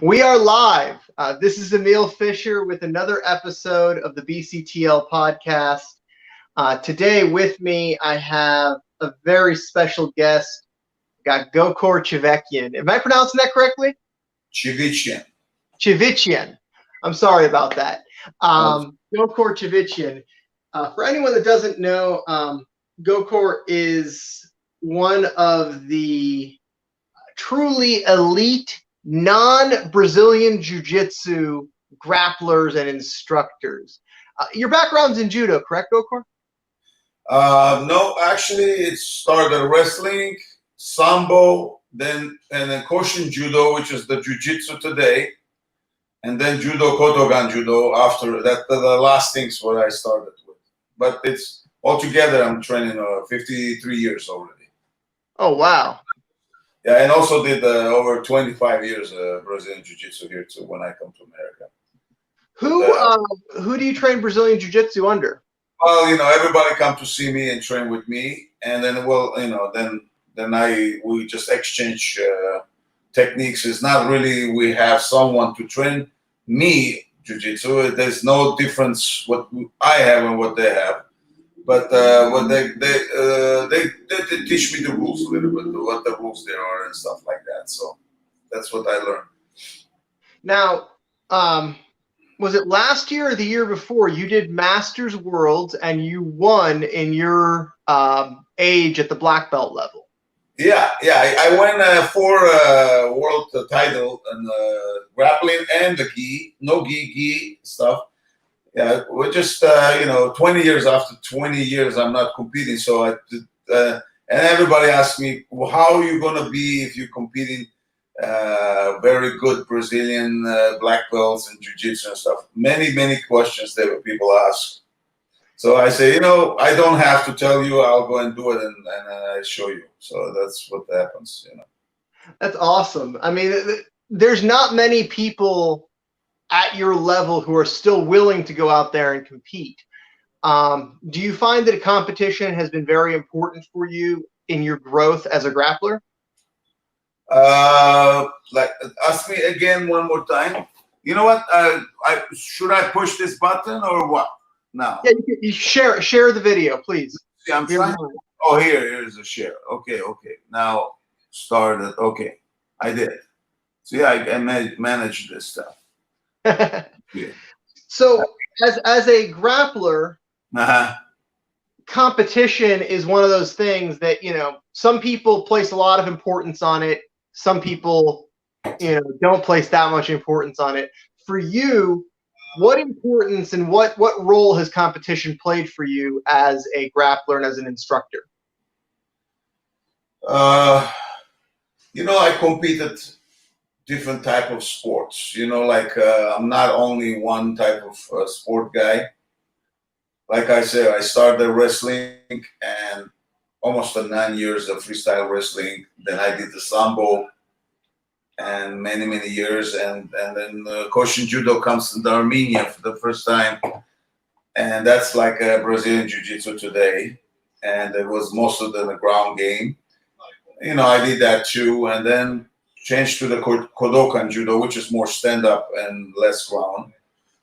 We are live. This is Emil Fisher with another episode of the BCTL Podcast. Today with me, I have a very special guest. Got Gokor. Am I pronouncing that correctly? Chivichian. I'm sorry about that. Gokor. For anyone that doesn't know, Gokor is one of the truly elite non-Brazilian Jiu-Jitsu grapplers and instructors. Your background's in judo, correct, Gokor? No, actually, it started wrestling, sambo, then koshin judo, which is the jiu-jitsu today, and then judo, kotogan judo. After that, the last thing's what I started with. But it's altogether, I'm training 53 years already. Oh wow! Yeah, and also did over 25 years Brazilian Jiu-Jitsu here too when I come to America. Who do you train Brazilian Jiu-Jitsu under? Well, everybody come to see me and train with me, and then we just exchange techniques. It's not really we have someone to train me Jiu-Jitsu. There's no difference what I have and what they have. But what they teach me the rules a little bit, what the rules there are and stuff like that. So that's what I learned. Now, was it last year or the year before you did Masters Worlds and you won in your age at the black belt level? Yeah. I won 4 world title in grappling and the gi, no gi stuff. Yeah, we're just 20 years after 20 years, I'm not competing. So and everybody asks me, well, how are you going to be if you're competing very good Brazilian black belts and jiu-jitsu and stuff? Many questions that people ask. So I say, I don't have to tell you. I'll go and do it and I show you. So that's what happens. That's awesome. I mean, there's not many people at your level who are still willing to go out there and compete. Do you find that a competition has been very important for you in your growth as a grappler? Ask me again one more time. You know what? Should I push this button or what? Now. Yeah, you share the video, please. See, I'm trying. Oh, here's a share. Okay. Now started. Okay, I did. So yeah, I managed this stuff. Yeah. So as a grappler, competition is one of those things that some people place a lot of importance on it. Some people don't place that much importance on it. For you, what importance and what role has competition played for you as a grappler and as an instructor? I competed different type of sports, I'm not only one type of sport guy. Like I said, I started wrestling and almost 9 years of freestyle wrestling. Then I did the sambo and many years. And then koshin judo comes into Armenia for the first time. And that's like a Brazilian Jiu-Jitsu today. And it was most of the ground game. I did that too. And then changed to the Kodokan judo, which is more stand-up and less ground.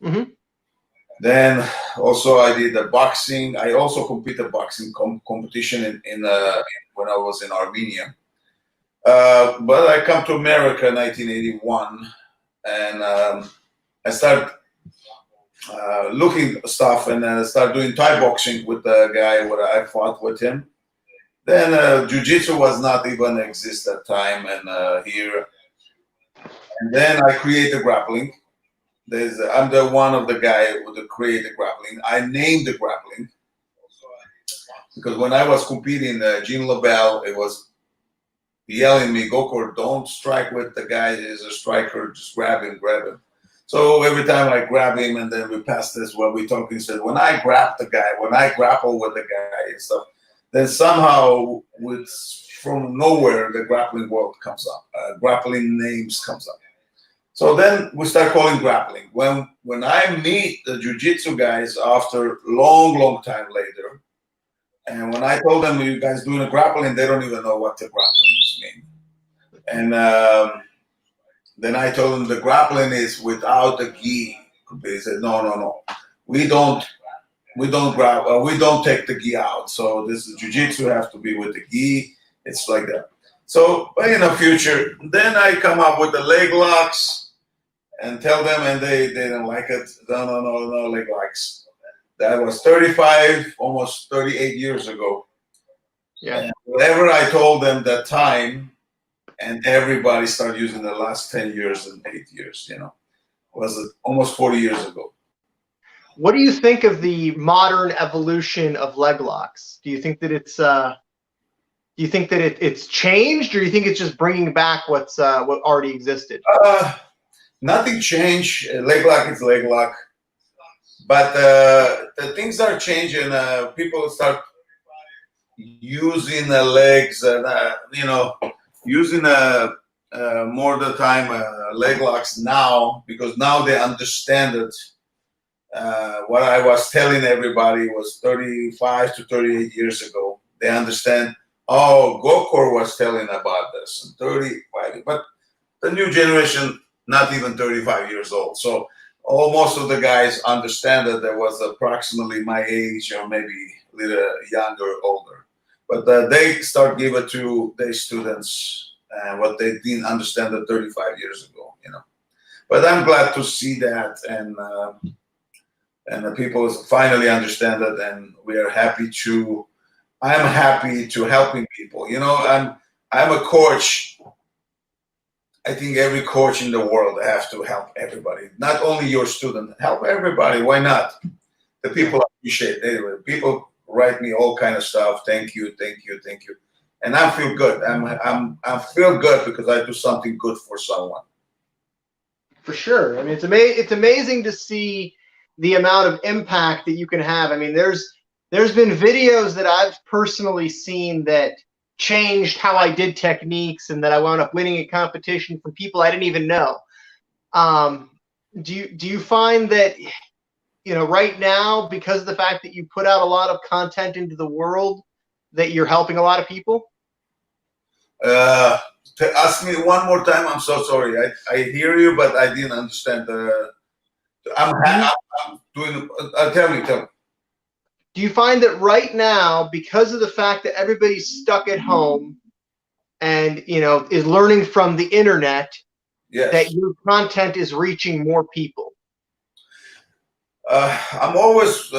Mm-hmm. Then also I did the boxing. I also competed boxing competition in when I was in Armenia. But I come to America in 1981, and I started looking stuff, and I started doing Thai boxing with the guy where I fought with him. Then Jiu-Jitsu was not even exist at time, and here. And then I created grappling. I'm the one of the guy who created grappling. I named the grappling because when I was competing, Jean LaBelle, it was yelling me, Gokor, don't strike with the guy who's a striker, just grab him. So every time I grab him, and then we passed this while we talking, said, when I grab the guy, when I grapple with the guy and stuff, then somehow from nowhere the grappling world comes up, grappling names comes up. So then we start calling grappling. When I meet the jiu-jitsu guys after long time later, and when I told them you guys doing a grappling, they don't even know what the grappling means. And then I told them the grappling is without the gi. They said, no. We don't grab. We don't take the gi out. So this is jiu-jitsu has to be with the gi. It's like that. So in the future, then I come up with the leg locks and tell them, and they don't like it. No leg locks. That was 35, almost 38 years ago. Yeah. And whatever I told them that time, and everybody started using the last 10 years and 8 years. Was almost 40 years ago. What do you think of the modern evolution of leg locks? Do you think that it's changed, or do you think it's just bringing back what already existed? Nothing changed. Leg lock is leg lock, but the things are changing. People start using the legs, using more of the time leg locks now, because now they understand it. What I was telling everybody was 35 to 38 years ago. They understand. Oh, Gokor was telling about this in 35, but the new generation, not even 35 years old. So most of the guys understand that there was approximately my age, or maybe a little younger, older. But they start giving to their students what they didn't understand 35 years ago. But I'm glad to see that, and the people finally understand it, and we are happy to. I'm happy to helping people. I'm a coach. I think every coach in the world has to help everybody, not only your student. Help everybody. Why not? The people appreciate it. Anyway, people write me all kind of stuff. Thank you, and I feel good. I feel good because I do something good for someone. For sure. I mean, it's amazing to see the amount of impact that you can have. I mean, there's been videos that I've personally seen that changed how I did techniques, and that I wound up winning a competition from people I didn't even know. Do you find that right now, because of the fact that you put out a lot of content into the world, that you're helping a lot of people? Ask me one more time. I'm so sorry. I hear you, but I didn't understand. I'm doing. Tell me. Do you find that right now, because of the fact that everybody's stuck at home and is learning from the internet, yes, that your content is reaching more people? I'm always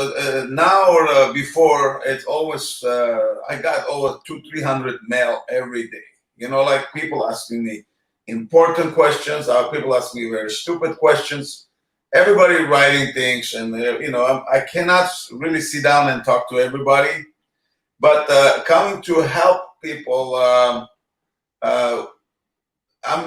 now or before. It's always I got over 200-300 mail every day. Like people asking me important questions. People ask me very stupid questions. Everybody writing things, and I cannot really sit down and talk to everybody. But coming to help people, I'm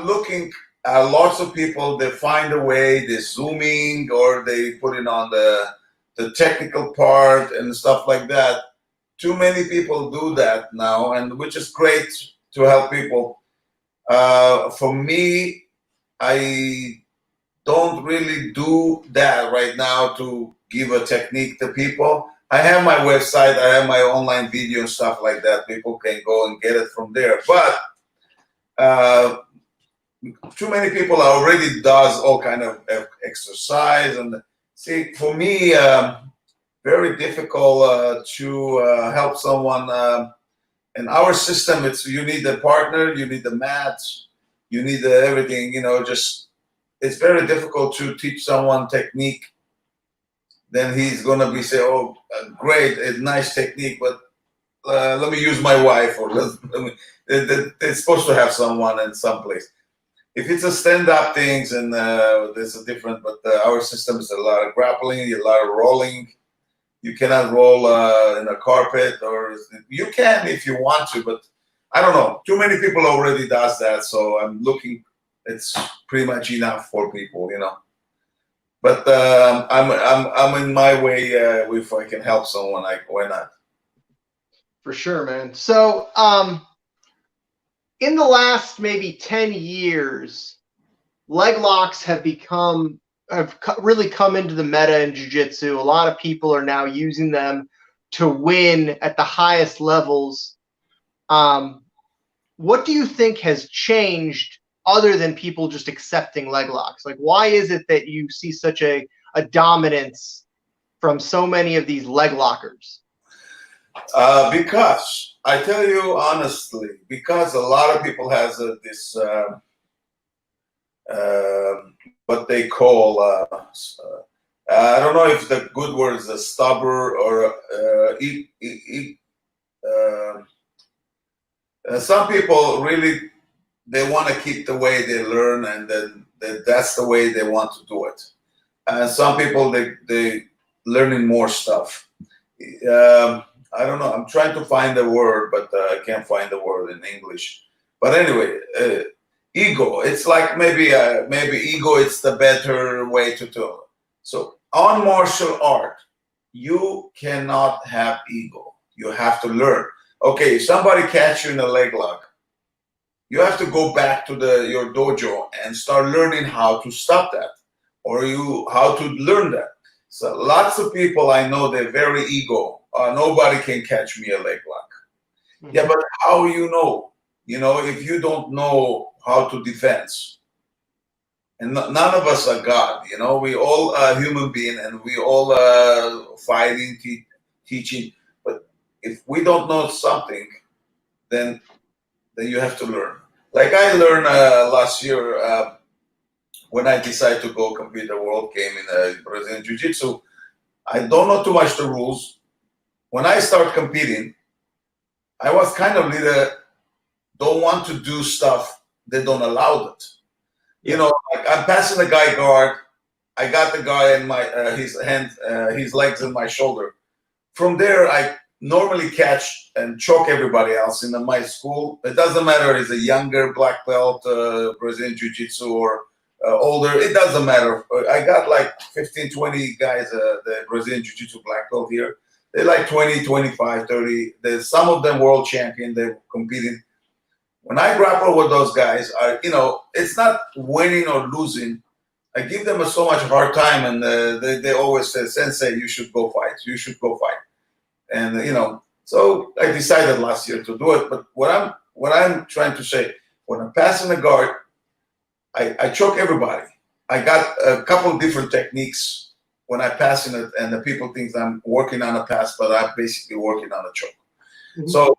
looking. Lots of people, they find a way, they zooming, or they put it on the technical part and stuff like that. Too many people do that now, and which is great to help people. For me, I don't really do that right now to give a technique to people. I have my website, I have my online video and stuff like that. People can go and get it from there. But too many people already does all kind of exercise, and see, for me, very difficult to help someone. In our system, you need a partner, you need the mats, you need everything. It's very difficult to teach someone technique. Then he's gonna be say, "Oh, great, a nice technique, but let me use my wife," or they're supposed to have someone in some place. If it's a stand-up things, and there's a different, but our system is a lot of grappling, a lot of rolling. You cannot roll in a carpet, or you can if you want to, but I don't know. Too many people already does that, so I'm looking. It's pretty much enough for people, But I'm in my way. If I can help someone, why not? For sure, man. So, in the last maybe 10 years, leg locks have really come into the meta in jiu-jitsu. A lot of people are now using them to win at the highest levels. What do you think has changed other than people just accepting leg locks? Like, why is it that you see such a dominance from so many of these leg lockers? Because I tell you honestly, because a lot of people has this what they call I don't know if the good word is a stubborn or some people really they want to keep the way they learn, and then that's the way they want to do it. And some people they learning more stuff. I don't know. I'm trying to find the word, but I can't find the word in English. But anyway, ego. It's like maybe ego. It's the better way to do it. So on martial art, you cannot have ego. You have to learn. Okay, if somebody catch you in a leg lock, you have to go back to your dojo and start learning how to stop that, or how to learn that. So lots of people I know, they're very ego. Nobody can catch me a leg lock. Mm-hmm. Yeah, but how you know? You know, if you don't know how to defend, and none of us are God. You know, we all are human being, and we all fighting, teaching. But if we don't know something, then you have to learn. Like I learned last year when I decided to go compete the world game in Brazilian Jiu-Jitsu. I don't know too much the rules. When I start competing, I was kind of don't want to do stuff they don't allow it. You know, like I'm passing the guy guard. I got the guy in my his legs in my shoulder. From there, I normally catch and choke everybody else in my school. It doesn't matter if it's a younger black belt, Brazilian Jiu-Jitsu, or older. It doesn't matter. I got like 15, 20 guys, the Brazilian Jiu-Jitsu black belt here. They're like 20, 25, 30. There's some of them world champion. They're competing. When I grapple with those guys, it's not winning or losing. I give them so much hard time, and they always say, "Sensei, you should go fight. You should go fight." And so I decided last year to do it. But what I'm trying to say, when I'm passing the guard, I choke everybody. I got a couple of different techniques when I pass in it, and the people think I'm working on a pass, but I'm basically working on a choke. Mm-hmm. So,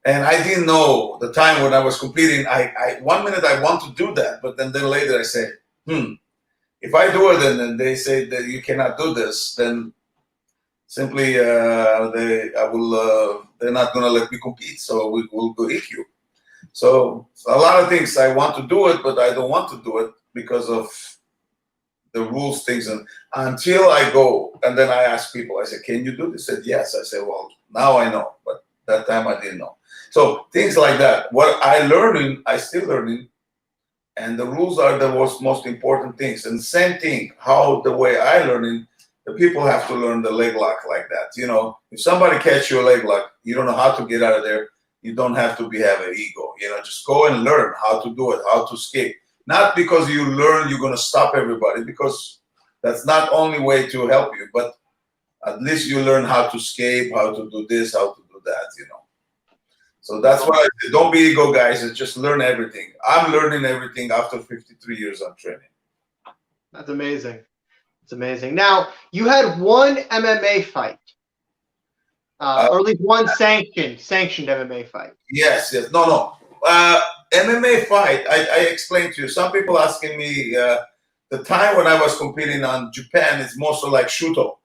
and I didn't know the time when I was competing. I 1 minute I want to do that, but then later I say, if I do it and they say that you cannot do this, then simply they're not going to let me compete. So we will go EQ. So a lot of things I want to do it, but I don't want to do it because of the rules things. And until I go, and then I ask people, I said, "Can you do this?" They said, "Yes." I said, "Well, now I know, but that time I didn't know." So things like that. What I still learning, and the rules are the most important things. And same thing, how the way I learning, the people have to learn the leg lock like that. If somebody catch you a leg lock, you don't know how to get out of there. You don't have to have an ego. Just go and learn how to do it, how to escape. Not because you learn you're going to stop everybody, because that's not only way to help you, but at least you learn how to escape, how to do this, how to do that, So that's why I say, don't be ego, guys. It's just learn everything. I'm learning everything after 53 years of training. That's amazing. It's amazing. Now, you had one MMA fight, or at least one sanctioned MMA fight. Yes. No. MMA fight, I explained to you. Some people asking me the time when I was competing on Japan is mostly like Shuto.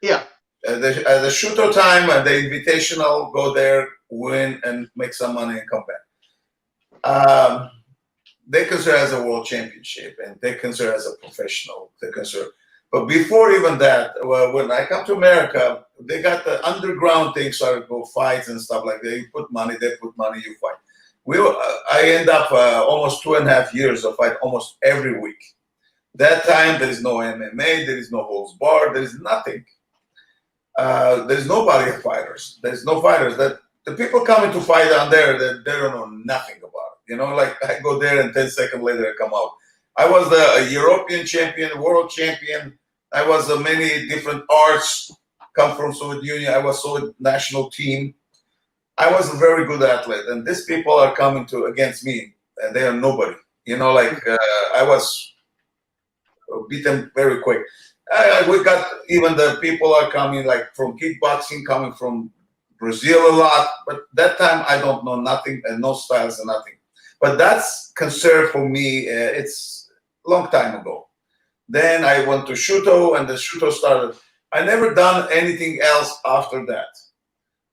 Yeah. The Shuto time, the invitational, go there, win, and make some money and come back. They consider as a world championship, and they consider as a professional. But before even that, when I come to America, they got the underground thing, so I go fights and stuff like that. You put money, they put money, you fight. I end up almost 2.5 years of fight almost every week. That time, there is no MMA, there is no holds bar, there is nothing. There's nobody fighters. There's no fighters. That the people coming to fight down there, they don't know nothing about it. Like I go there and 10 seconds later I come out. I was a European champion, world champion. I was many different arts, come from Soviet Union. I was Soviet national team. I was a very good athlete, and these people are coming against me, and they are nobody. You know, like I was beaten very quick. We got even the people are coming like from kickboxing, coming from Brazil a lot. But that time I don't know nothing and no styles and nothing. But that's conserved for me. It's a long time ago. Then I went to Shuto, and the Shuto started. I never done anything else after that.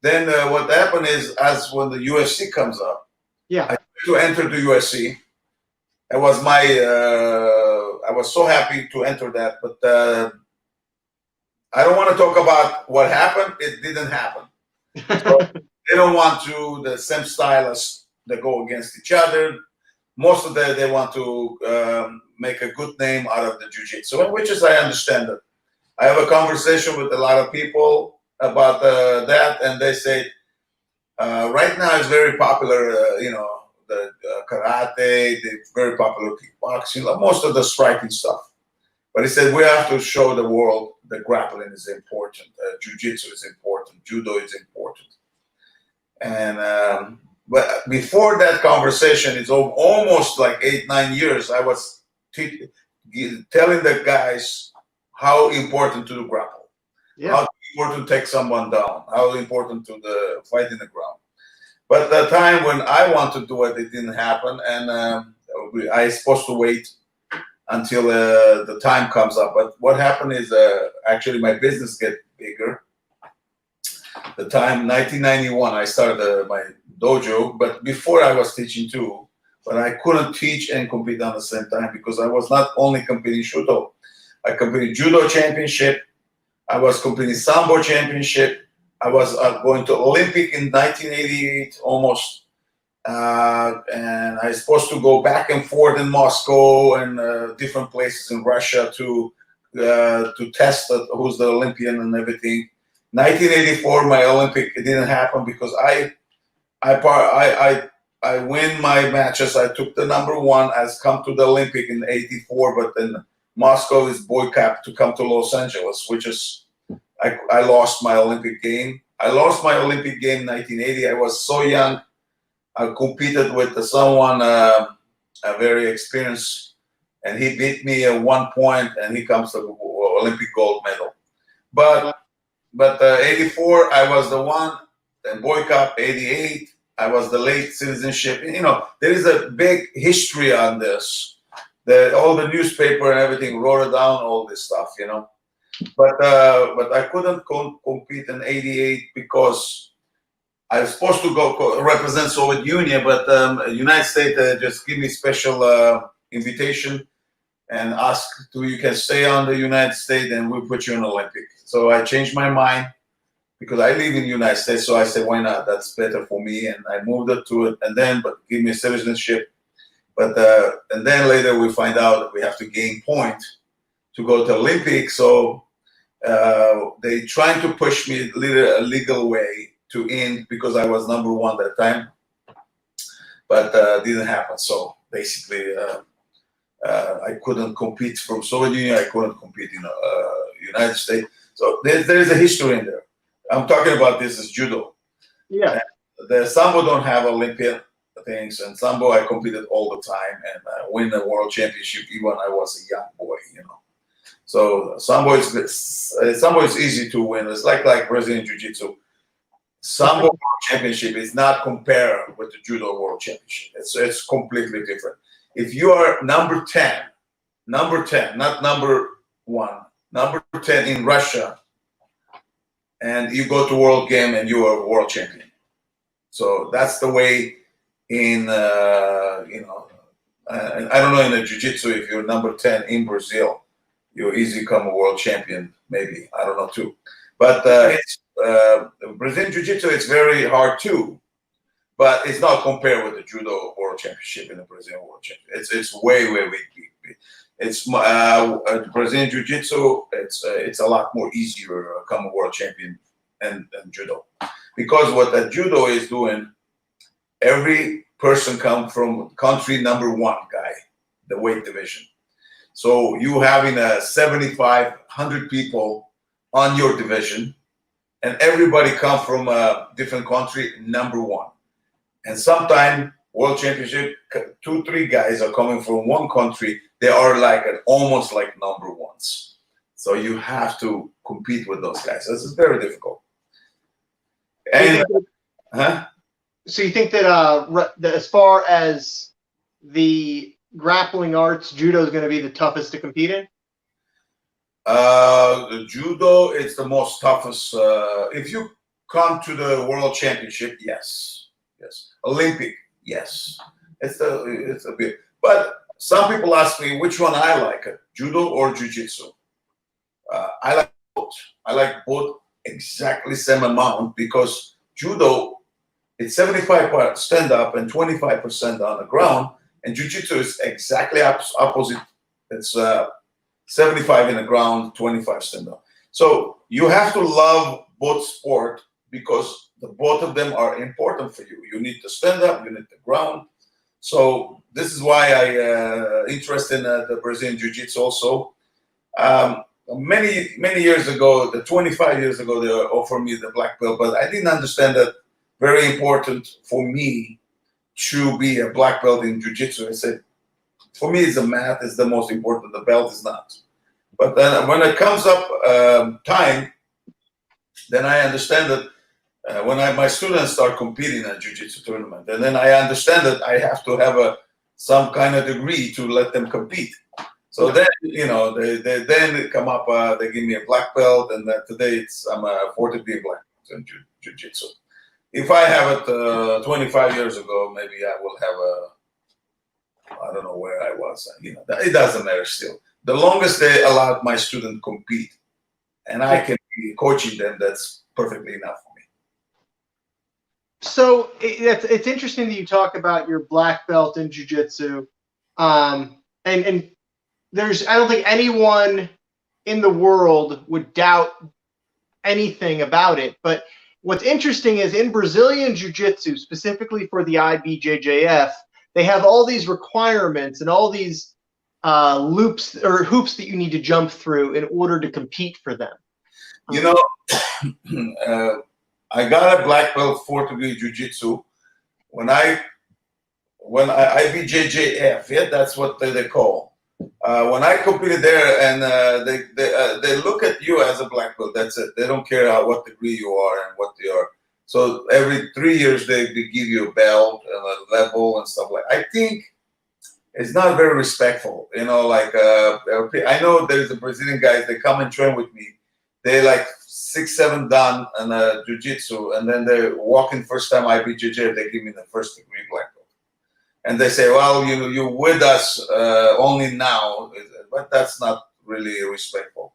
Then what happened is, as when the UFC comes up, Yeah. I tried to enter the UFC. It was my. I was so happy to enter that, but I don't want to talk about what happened. It didn't happen. So they don't want to the same stylists that go against each other. Most of them, they want to make a good name out of the jiu-jitsu, which is I understand it. I have a conversation with a lot of people about that, and they say right now it's very popular. The karate, the very popular kickboxing, most of the striking stuff. But he said we have to show the world that grappling is important, jiu-jitsu is important, judo is important. And but before that conversation, it's almost like 8-9 years. I was telling the guys how important to do grapple, how important to take someone down, how important to the fight in the ground. But the time when I wanted to do it, it didn't happen, and I was supposed to wait until the time comes up. But what happened is actually my business get bigger. The time 1991, I started my dojo, but before I was teaching too, but I couldn't teach and compete on the same time because I was not only competing Shuto, I competed Judo Championship, I was competing Sambo Championship, I was going to Olympic in 1988 almost, and I was supposed to go back and forth in Moscow and different places in Russia to test who's the Olympian and everything. 1984, my Olympic, it didn't happen because I win my matches. I took the number one. I come to the Olympic in '84, but then Moscow is boycotted to come to Los Angeles, which is I lost my Olympic game. I lost my Olympic game in 1980. I was so young. I competed with someone a very experienced, and he beat me at 1 point, and he comes to Olympic gold medal. But 84, I was the one. Then boycott 88, I was the late citizenship. You know, there is a big history on this. All the newspaper and everything wrote it down, all this stuff, you know. But I couldn't compete in 88 because I was supposed to go represent Soviet Union, but United States just give me special invitation and ask you can stay on the United States and we'll put you in Olympic. So I changed my mind because I live in the United States. So I said, why not? That's better for me. And I moved it to it. And then, but give me citizenship. But and then later we find out that we have to gain point to go to Olympic. So they trying to push me a legal way to in because I was number one that time. But didn't happen. So basically, I couldn't compete from Soviet Union. I couldn't compete in United States. So there is a history in there. I'm talking about this as judo. Yeah. And the Sambo don't have Olympian things, and Sambo I competed all the time and win the world championship even when I was a young boy, you know. So Sambo is easy to win. It's like Brazilian Jiu-Jitsu. Sambo World Championship is not compared with the Judo World Championship. It's completely different. If you are number 10, not number 1, number 10 in Russia, and you go to World Game and you are world champion. So that's the way in, I don't know in the Jiu-Jitsu, if you're number 10 in Brazil, you easily become a world champion, maybe. I don't know too. But it's Brazilian Jiu-Jitsu, it's very hard too. But it's not compared with the Judo World Championship and the Brazilian World Championship. It's way big. It's Brazilian Jiu-Jitsu. It's a lot more easier to become a world champion than Judo, because what the Judo is doing, every person comes from country number 1 guy, the weight division. So you having 7,500 people on your division, and everybody come from a different country, number 1. And sometimes world championship, 2-3 guys are coming from one country. They are like almost like number ones. So you have to compete with those guys. This is very difficult. And so you think that as far as the grappling arts, judo is going to be the toughest to compete in? The judo, it's the most toughest. If you come to the world championship, yes. Olympic, yes. It's a bit. But some people ask me which one I like, judo or jiu-jitsu. I like both. I like both exactly same amount because judo, it's 75% stand up and 25% on the ground, and jiu-jitsu is exactly opposite. It's 75 in the ground, 25 stand up. So you have to love both sport because both of them are important for you. You need to stand up, you need the ground. So this is why I interested in the Brazilian jiu-jitsu also. Many years ago, 25 years ago, they offered me the black belt, but I didn't understand that very important for me to be a black belt in jiu-jitsu. I said, for me, it's the mat is the most important. The belt is not. But then when it comes up time, then I understand that when my students start competing at jiu-jitsu tournament, and then I understand that I have to have some kind of degree to let them compete. So then, they then come up, they give me a black belt, and today I'm a 40 black belt in jiu-jitsu. If I have it 25 years ago, maybe I will have I don't know where I was. It doesn't matter still. The longest they allowed my student compete, and I can be coaching them, that's perfectly enough for me. So it's interesting that you talk about your black belt in jiu-jitsu, and I don't think anyone in the world would doubt anything about it. But what's interesting is in Brazilian jiu-jitsu, specifically for the IBJJF, they have all these requirements and all these loops or hoops that you need to jump through in order to compete for them. I got a black belt 4th degree jiu-jitsu when IBJJF, that's what they call. When I competed there, and they look at you as a black belt. That's it. They don't care what degree you are and what they are. So every 3 years they give you a belt and a level and stuff like that. I think it's not very respectful. I know there's a Brazilian guys. They come and train with me. They like 6-7 done in jiu-jitsu, and then they walk in first time IBJJ. They give me the 1st degree black belt. And they say, well, you're with us only now, but that's not really respectful.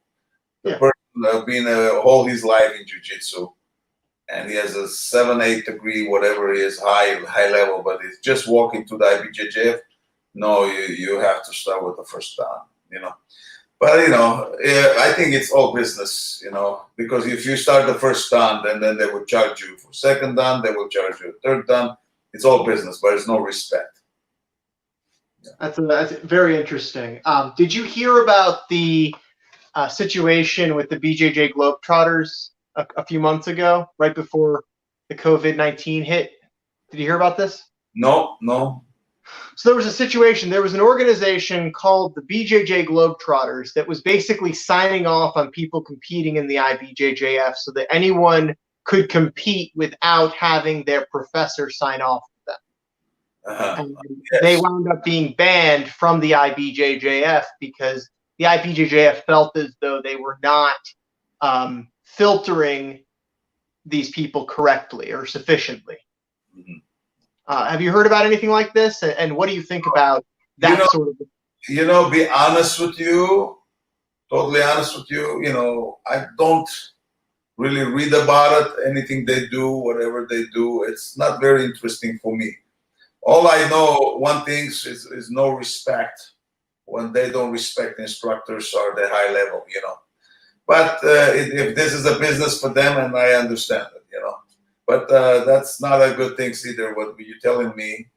The person been all his life in jiu-jitsu, and he has a 7-8 degree, whatever it is, high level, but he's just walking to the IBJJF. No, you have to start with the first dan, But I think it's all business, because if you start the first dan, then they will charge you for 2nd dan, they will charge you 3rd dan. It's all business, but there's no respect. That's very interesting. Did you hear about the situation with the BJJ Globetrotters a few months ago, right before the COVID-19 hit? Did you hear about this? No. So there was a situation. There was an organization called the BJJ Globetrotters that was basically signing off on people competing in the IBJJF so that anyone could compete without having their professor sign off with them. Yes. They wound up being banned from the IBJJF because the IBJJF felt as though they were not filtering these people correctly or sufficiently. Mm-hmm. Have you heard about anything like this? And what do you think about that sort of? Be honest with you, totally honest with you. I don't really read about it. Anything they do, whatever they do, it's not very interesting for me. All I know, one thing is no respect when they don't respect instructors or the high level, But if this is a business for them, and I understand it, But that's not a good thing either. What you're telling me,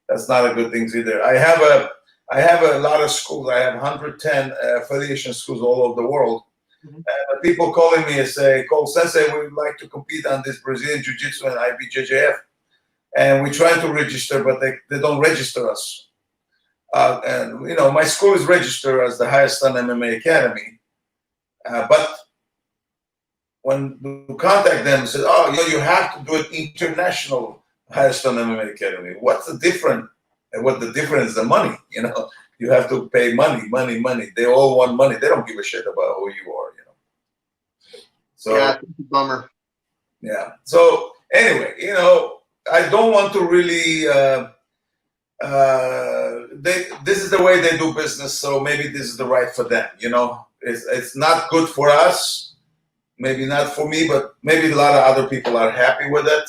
that's not a good thing either. I have a lot of schools. I have 110 affiliation schools all over the world. Mm-hmm. And people calling me and say, Cole Sensei, we would like to compete on this Brazilian Jiu-Jitsu and IBJJF. and we try to register, but they don't register us. And my school is registered as the highest done MMA Academy, but when you contact them and say, oh, you have to do it international highest done MMA Academy. What's the difference? And what the difference is the money, You have to pay money. They all want money. They don't give a shit about who you are, So yeah, it's a bummer. Yeah. So anyway, I don't want to really. This is the way they do business, so maybe this is the right for them. It's not good for us. Maybe not for me, but maybe a lot of other people are happy with it.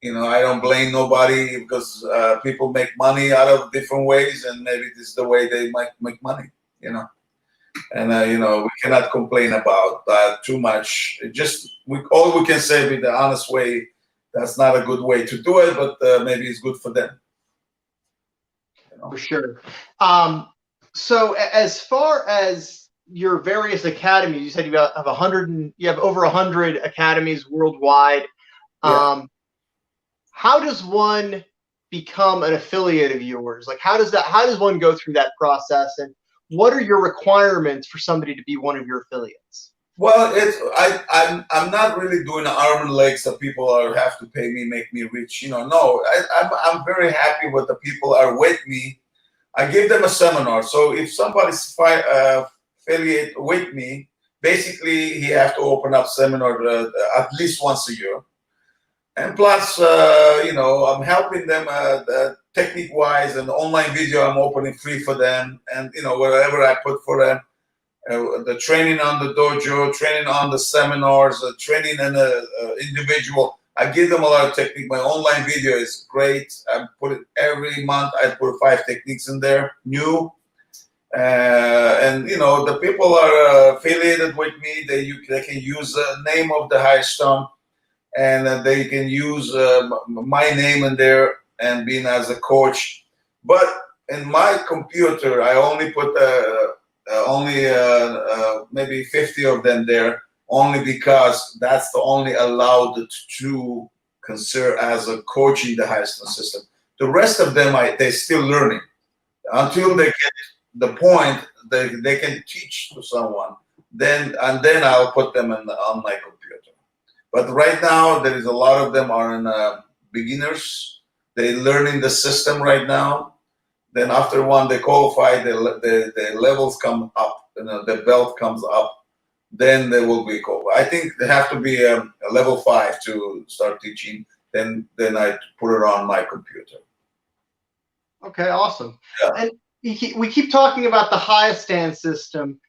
I don't blame nobody because people make money out of different ways, and maybe this is the way they might make money. And we cannot complain about that too much. All we can say with the honest way, that's not a good way to do it, but maybe it's good for them. For sure. So as far as your various academies, you said you have over 100 academies worldwide. Yeah. How does one become an affiliate of yours? Like, how does one go through that process, and what are your requirements for somebody to be one of your affiliates? Well, I'm not really doing arm and legs that people have to pay me, make me rich. No, I'm very happy with the people are with me. I give them a seminar. So if somebody's affiliate with me, basically he have to open up seminar at least once a year. And plus, I'm helping them technique-wise, and online video I'm opening free for them, and whatever I put for them, the training on the dojo, training on the seminars, training in the individual. I give them a lot of technique. My online video is great. I put it every month. I put 5 techniques in there, new. And the people are affiliated with me. They can use the name of the highest done. And they can use my name in there and being as a coach. But in my computer, I only put maybe 50 of them there, only because that's the only allowed to consider as a coach in the highest system. The rest of them, they're still learning. Until they get the point they can teach to someone, then I'll put them on my computer. But right now, there is a lot of them are in beginners. They're learning the system right now. Then after one, they qualify, the levels come up, the belt comes up. Then they will be cool. I think they have to be a level 5 to start teaching. Then I put it on my computer. Okay, awesome. Yeah. And we keep talking about the highest stand system.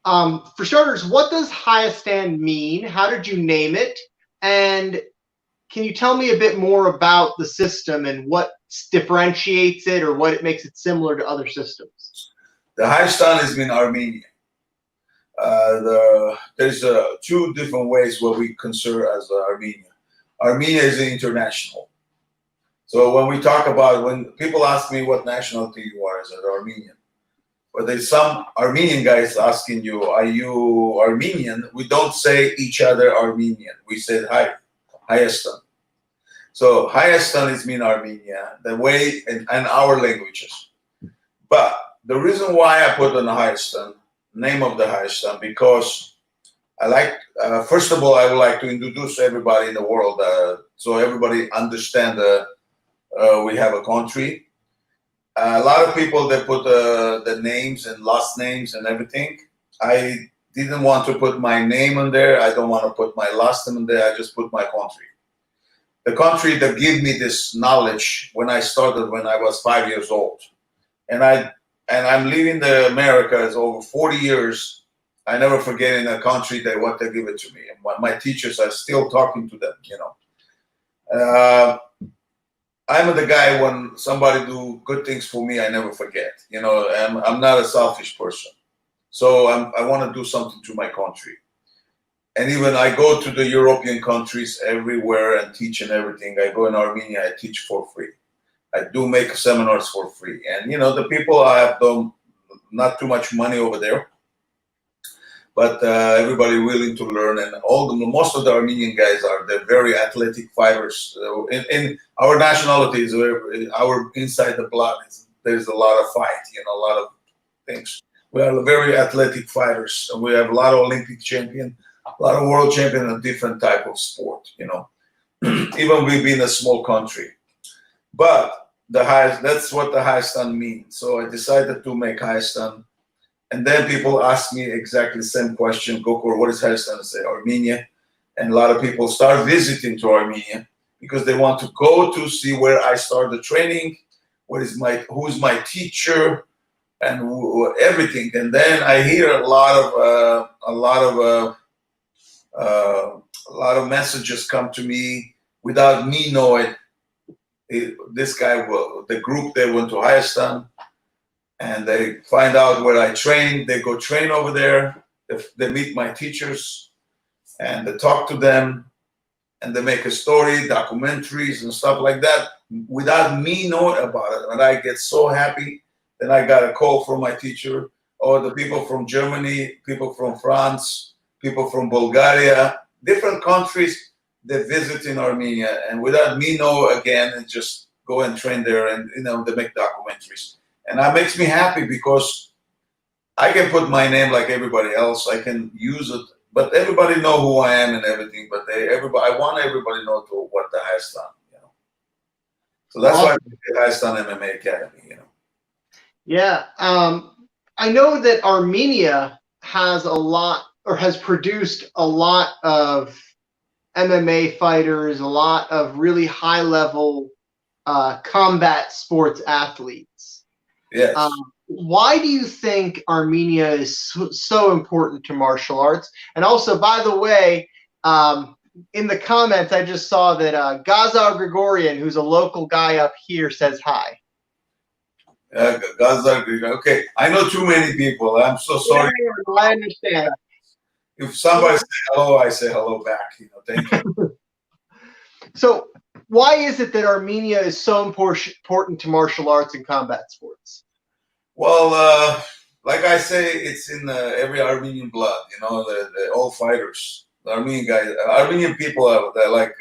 For starters, what does highest stand mean? How did you name it? And can you tell me a bit more about the system and what differentiates it or what it makes it similar to other systems? The highest stand is in Armenia. There's 2 different ways what we consider as Armenia. Armenia is international. So when people ask me what nationality you are, I said Armenian. But there's some Armenian guys asking you, are you Armenian? We don't say each other Armenian. We said Hayastan. So Hayastan is mean Armenia, the way in our languages. But the reason why I put on the Hayastan, name of the Hayastan, because I like, first of all, I would like to introduce everybody in the world so everybody understand we have a country. A lot of people, they put the names and last names and everything. I didn't want to put my name in there. I don't want to put my last name in there. I just put my country. The country that gave me this knowledge when I started when I was 5 years old. And I'm living in America is over 40 years. I never forget in a country what they give it to me. And my teachers are still talking to them, I'm the guy when somebody do good things for me, I never forget. I'm not a selfish person. So I want to do something to my country. And even I go to the European countries everywhere and teach and everything. I go in Armenia, I teach for free. I do make seminars for free. And, the people I have done not too much money over there. but everybody willing to learn, and most of the Armenian guys they're very athletic fighters. In our nationalities, our inside the blood, there's a lot of fight, a lot of things. We are very athletic fighters, and we have a lot of Olympic champion, a lot of world champion in different type of sport. Even we being a small country, but that's what the high stand means. So I decided to make high stand. And then people ask me exactly the same question, Gokor, what is high stand? I say Armenia. And a lot of people start visiting to Armenia because they want to go to see where I started training, who's my teacher, and everything. And then I hear a lot of messages come to me without me knowing. This guy, the group, they went to Hayastan, and they find out where I train. They go train over there. They meet my teachers, and they talk to them, and they make a story, documentaries, and stuff like that without me knowing about it. And I get so happy. Then I got a call from my teacher, or the people from Germany, people from France, people from Bulgaria, different countries. They visit in Armenia, and without me know again, and just go and train there, and they make documentaries. And that makes me happy because I can put my name like everybody else. I can use it, but everybody know who I am and everything. But I want everybody to know what the Hayastan, So that's why I did the Hayastan MMA Academy, Yeah, I know that Armenia has has produced a lot of MMA fighters, a lot of really high level combat sports athletes. Yes. Why do you think Armenia is so important to martial arts? And also, by the way, in the comments, I just saw that Gazar Gregorian, who's a local guy up here, says hi. Gazar Gregorian. Okay, I know too many people. I'm so sorry. Yeah, I understand. If somebody says hello, I say hello back. Thank you. So, why is it that Armenia is so important to martial arts and combat sports? Well, like I say, it's in every Armenian blood. The all fighters, the Armenian guys, Armenian people they're like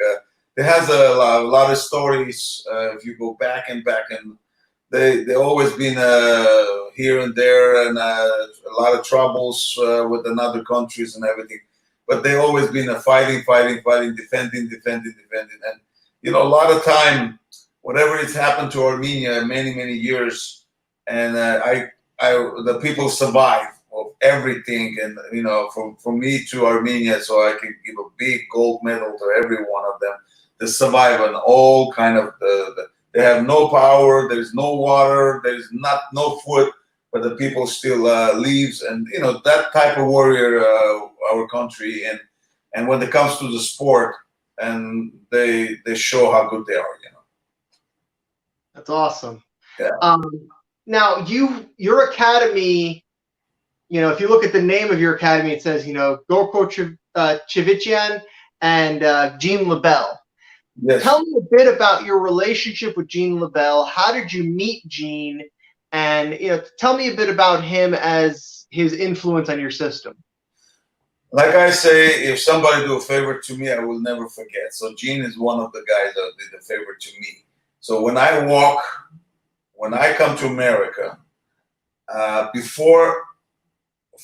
they has a lot of stories. If you go back and they always been here and there, and a lot of troubles with another countries and everything. But they always been fighting, defending, and a lot of time, whatever has happened to Armenia, many years, and the people survive of everything, and from me to Armenia, so I can give a big gold medal to every one of them. They survive on all kind of they have no power, there's no water, there's no food, but the people still lives, and that type of warrior, our country, and when it comes to the sport, and they show how good they are. That's awesome. Yeah. Now your academy, if you look at the name of your academy, it says Gokor Chivichian and Jean LaBelle. Yes. Tell me a bit about your relationship with Jean LaBelle. How did you meet Jean? And tell me a bit about him as his influence on your system. Like I say, if somebody do a favor to me, I will never forget. So Jean is one of the guys that did a favor to me. So when I come to America, before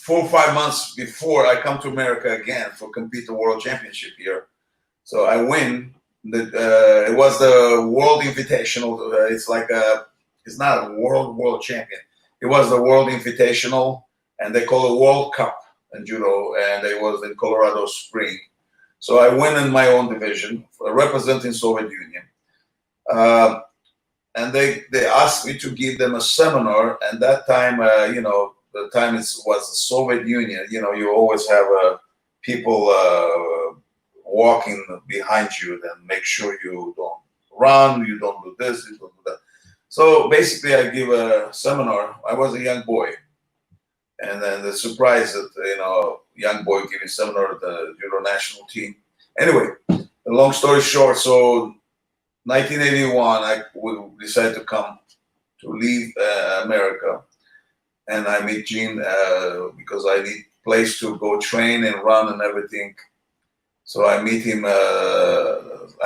4 or 5 months before I come to America again for compete the world championship here, so I win. It was the World Invitational. It's not a world champion. It was the World Invitational, and they call it World Cup in judo, and it was in Colorado Spring. So I win in my own division, representing Soviet Union. And they asked me to give them a seminar, and that time, the time was the Soviet Union. You always have people walking behind you, then make sure you don't run, you don't do this, you don't do that. So basically, I give a seminar. I was a young boy, and then the surprise that young boy giving seminar at the judo national team. Anyway, the long story short, so 1981, we decided to leave America, and I meet Jean because I need place to go train and run and everything. So I meet him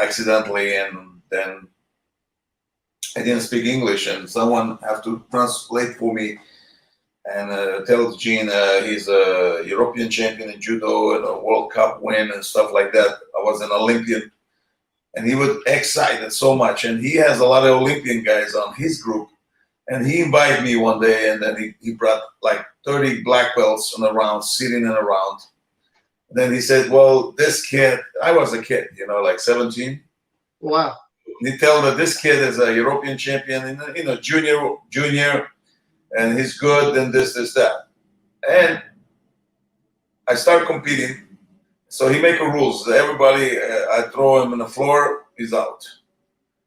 accidentally, and then I didn't speak English, and someone have to translate for me and tell Gene he's a European champion in judo and a World Cup win and stuff like that. I was an Olympian, and he was excited so much, and he has a lot of Olympian guys on his group. And he invited me one day, and then he brought like 30 black belts on around, sitting in around. Then he said, well, this kid, I was a kid, like 17. Wow. He told that this kid is a European champion, junior, and he's good, and this, that. And I start competing. So he make a rules. Everybody, I throw him on the floor, he's out.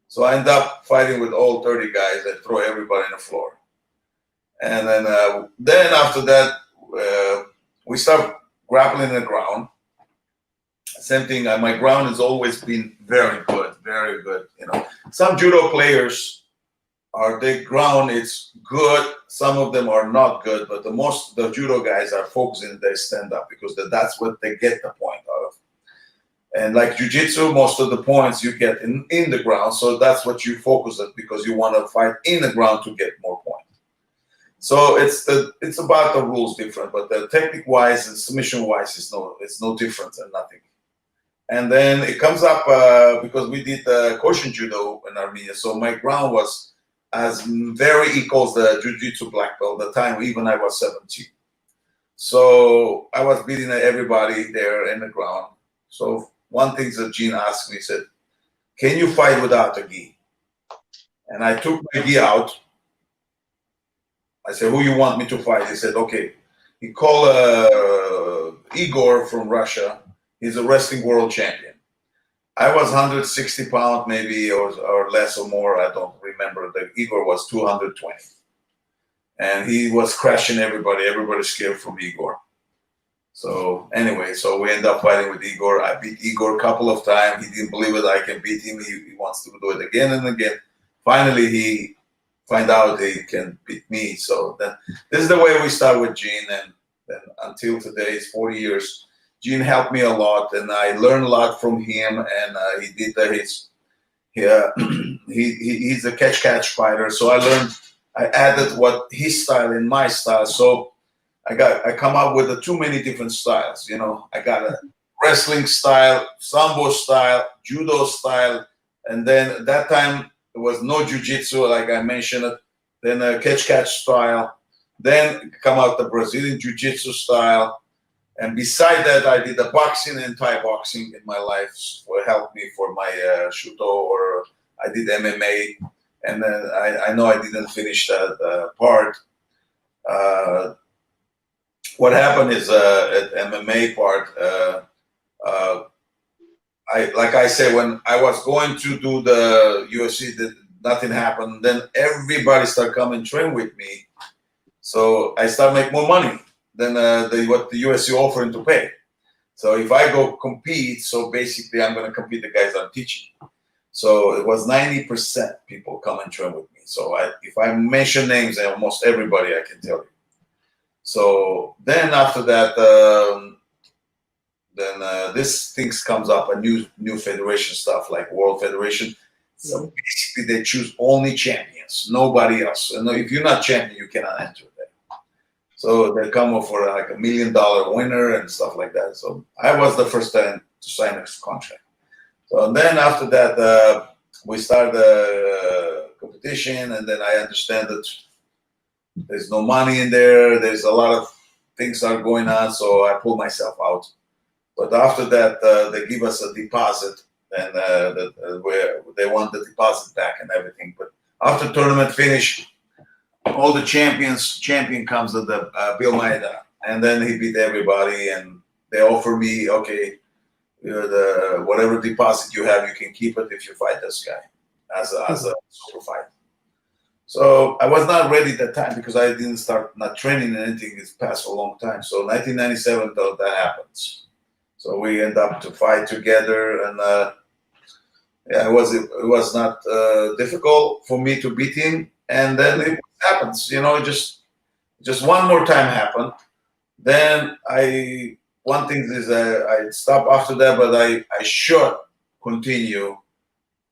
So I end up fighting with all 30 guys. I throw everybody on the floor. And then after that, we start grappling in the ground. Same thing. My ground has always been very good, very good. Some judo players their ground is good. Some of them are not good, but the judo guys are focusing their stand up because that's what they get the point out of. And like jiu-jitsu, most of the points you get in the ground, so that's what you focus on because you want to fight in the ground to get more points. So it's about the rules different, but the technique wise and submission wise it's no different and nothing. And then it comes up because we did Koshin judo in Armenia, so my ground was as very equals the jiu-jitsu black belt at the time, even I was 17. So I was beating everybody there in the ground. So one thing that Gene asked me, he said, can you fight without a gi? And I took my gi out. I said, who you want me to fight? He said, okay. He called Igor from Russia. He's a wrestling world champion. I was 160 pounds, maybe, or less or more. I don't remember. Igor was 220. And he was crashing everybody. Everybody's scared from Igor. So anyway, we end up fighting with Igor. I beat Igor a couple of times. He didn't believe it. I can beat him. He wants to do it again and again. Finally, he find out he can beat me. So then this is the way we start with Gene. And then until today, it's 40 years. Gene helped me a lot, and I learned a lot from him. And he did he's a catch fighter. So I added what his style in my style. So I come up with too many different styles. I got a wrestling style, sambo style, judo style, and then at that time there was no jiu-jitsu, like I mentioned it. Then a catch style. Then come out the Brazilian jiu-jitsu style. And beside that, I did the boxing and Thai boxing in my life for help me for my Shuto, or I did MMA. And then I know I didn't finish that part. What happened is at MMA part, like I say, when I was going to do the UFC, nothing happened. Then everybody started coming train with me. So I started making more money than what the UFC offering to pay. So if I go compete, so basically I'm going to compete the guys I'm teaching. So it was 90% people come and train with me. So if I mention names, almost everybody I can tell you. So then after that, this things comes up, a new federation stuff like World Federation. So basically they choose only champions, nobody else. And if you're not champion, you cannot enter there. So they come up for like $1 million winner and stuff like that. So I was the first time to sign a contract. So and then after that, we started the competition, and then I understand that there's no money in there. There's a lot of things are going on, so I pull myself out. But after that, they give us a deposit, and where they want the deposit back and everything. But after tournament finish, all the champion comes to the Bill Maeda, and then he beat everybody, and they offer me, okay, whatever deposit you have, you can keep it if you fight this guy as a super fight. So I was not ready at that time because I didn't start not training anything. It's passed a long time. So 1997, that happens. So we end up to fight together, and it was not difficult for me to beat him. And then it happens, just one more time happened. Then one thing is I stop after that, but I should continue.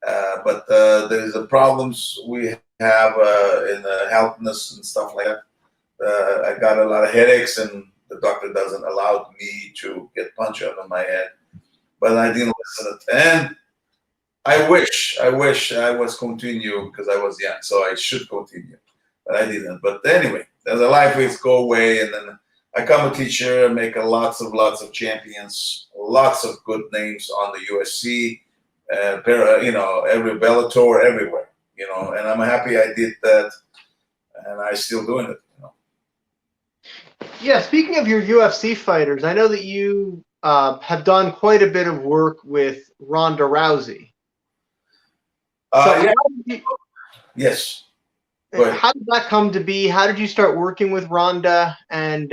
But there is the problems we have in healthness and stuff like that. I got a lot of headaches, and the doctor doesn't allow me to get punched out of my head. But I didn't listen. And I wish I was continue because I was young, so I should continue, but I didn't. But anyway, the life is go away, and then I come a teacher, make lots of champions, lots of good names on the UFC, every Bellator, everywhere, and I'm happy I did that, and I still doing it. Yeah, speaking of your UFC fighters, I know that you have done quite a bit of work with Ronda Rousey. Yes. How did that come to be? How did you start working with Ronda? And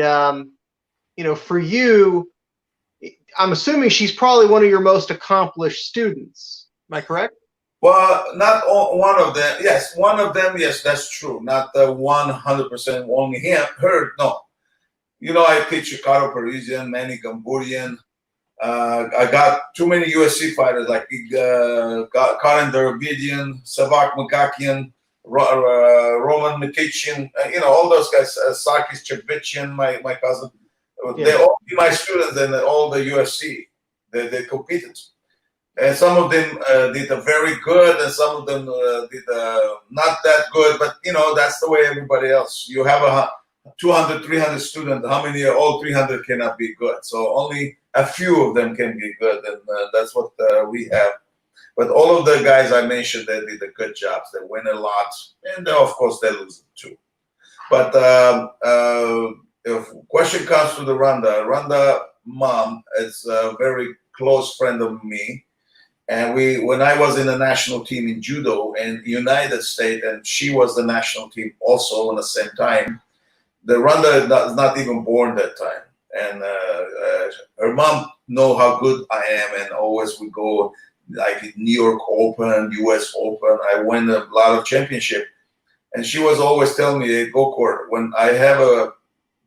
for you, I'm assuming she's probably one of your most accomplished students. Am I correct? Well, not one of them. Yes, one of them. Yes, that's true. Not the 100% only her. No. I teach Ricardo Parisian, Manny Gamburian. I got too many UFC fighters like Karen Darabidian, Savak Makakian, Roman Mikichin, all those guys, Sarkis Chebichian, my cousin. Yeah. They all be my students in all the UFC. They competed. And some of them did very good, and some of them did not that good. But, that's the way everybody else. You have 200, 300 students. How many? All 300 cannot be good. So only a few of them can be good, and that's what we have. But all of the guys I mentioned, they did a good job. They win a lot, and of course they lose too. But if question comes to the Ronda mom is a very close friend of me, and when I was in the national team in judo in the United States, and she was the national team also at the same time. The Ronda is not even born that time. And her mom know how good I am, and always we go like New York Open, US Open. I win a lot of championship, and she was always telling me, hey, Gokor, when I have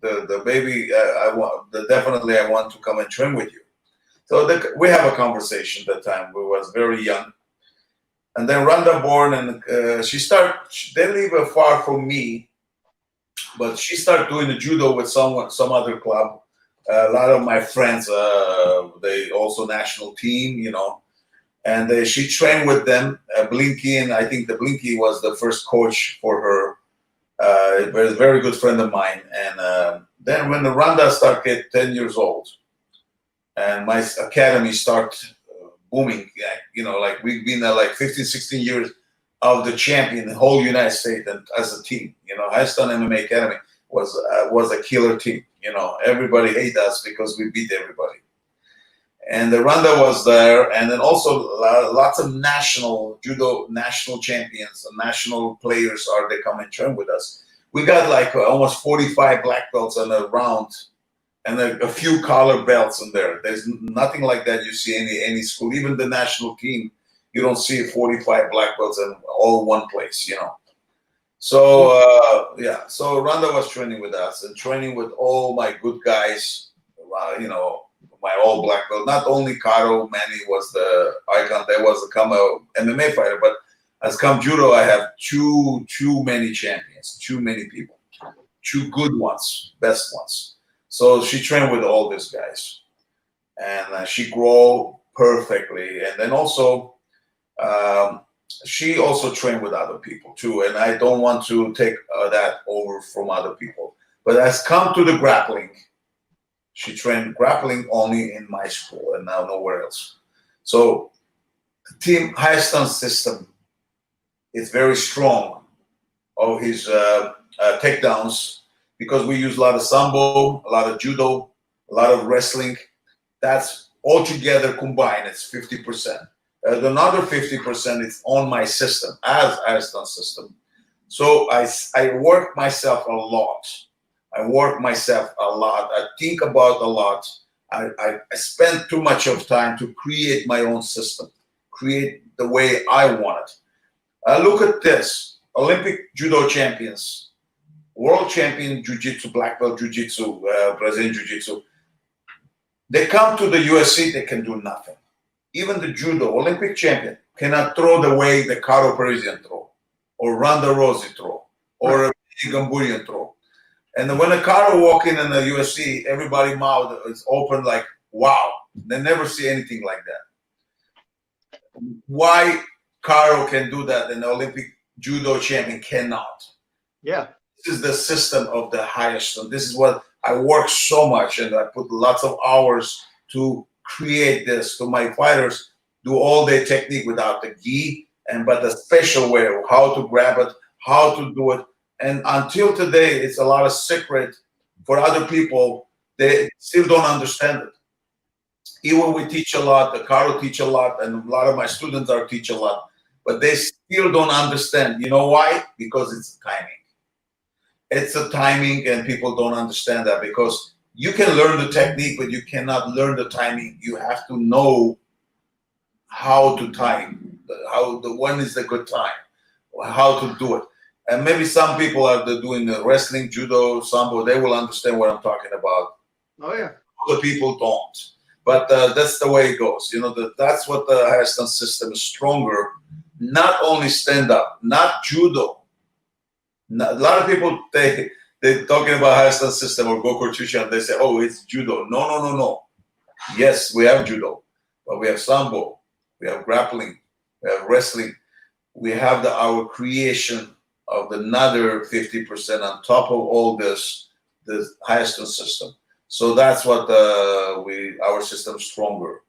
the baby, definitely I want to come and train with you. So we have a conversation that time. We was very young, and then Ronda born, and they live far from me. But she started doing the judo with some other club. A lot of my friends, they also national team, and she trained with them. Blinky, and I think the Blinky was the first coach for her. A very good friend of mine. And then when the Ronda started get 10 years old, and my academy started booming, like we've been there like 15, 16 years of the champion, the whole United States, and as a team, Heston MMA Academy was a killer team. Everybody hate us because we beat everybody. And the Ronda was there, and then also lots of national judo national champions and national players they come and train with us. We got like almost 45 black belts on a round, and a few collar belts in there. There's nothing like that you see any school, even the national team. You don't see 45 black belts in all one place, So, so Ronda was training with us and training with all my good guys, my all black belt. Not only Caro Manny was the icon, there was a MMA fighter, but as come judo, I have too many champions, too many people, two good ones, best ones. So she trained with all these guys, and she grew perfectly. And then also, she also trained with other people too, and I don't want to take that over from other people. But as come to the grappling, she trained grappling only in my school and now nowhere else. So the team Heston system is very strong of his takedowns, because we use a lot of sambo, a lot of judo, a lot of wrestling. That's all together combined, it's 50%. Another 50% is on my system, as Heston system. So I work myself a lot. I think about a lot. I spend too much of time to create my own system, create the way I want it. Look at this. Olympic judo champions world champion jiu-jitsu, black belt jiu-jitsu, Brazilian jiu-jitsu, they come to the UFC, they can do nothing. Even the judo Olympic champion cannot throw the way the Caro Parisian throw, or Ronda Rousey throw, or a Gamburian throw. And when a Caro walk in the UFC, everybody mouth is open like, wow. They never see anything like that. Why Caro can do that and the Olympic judo champion cannot? Yeah. This is the system of the highest. So this is what I work so much, and I put lots of hours to create this. So my fighters do all their technique without the gi, but the special way of how to grab it, how to do it. And until today, it's a lot of secret for other people. They still don't understand it. Even we teach a lot, the Caro teach a lot, and a lot of my students are teach a lot, but they still don't understand. You know why? Because it's timing. It's a timing, and people don't understand that, because you can learn the technique, but you cannot learn the timing. You have to know how to time, when is the good time, how to do it. And maybe some people are doing the wrestling, judo, sambo, they will understand what I'm talking about. Oh, yeah. Other people don't. But that's the way it goes. You know, that's what the higher stance system is stronger. Not only stand up, not judo. A lot of people, they're talking about higher stance system or Gokor Chusha, and they say, oh, it's judo. No. Yes, we have judo, but we have sambo, we have grappling, we have wrestling. We have our creation of another 50% on top of all this, the higher stance system. So that's what our system is stronger.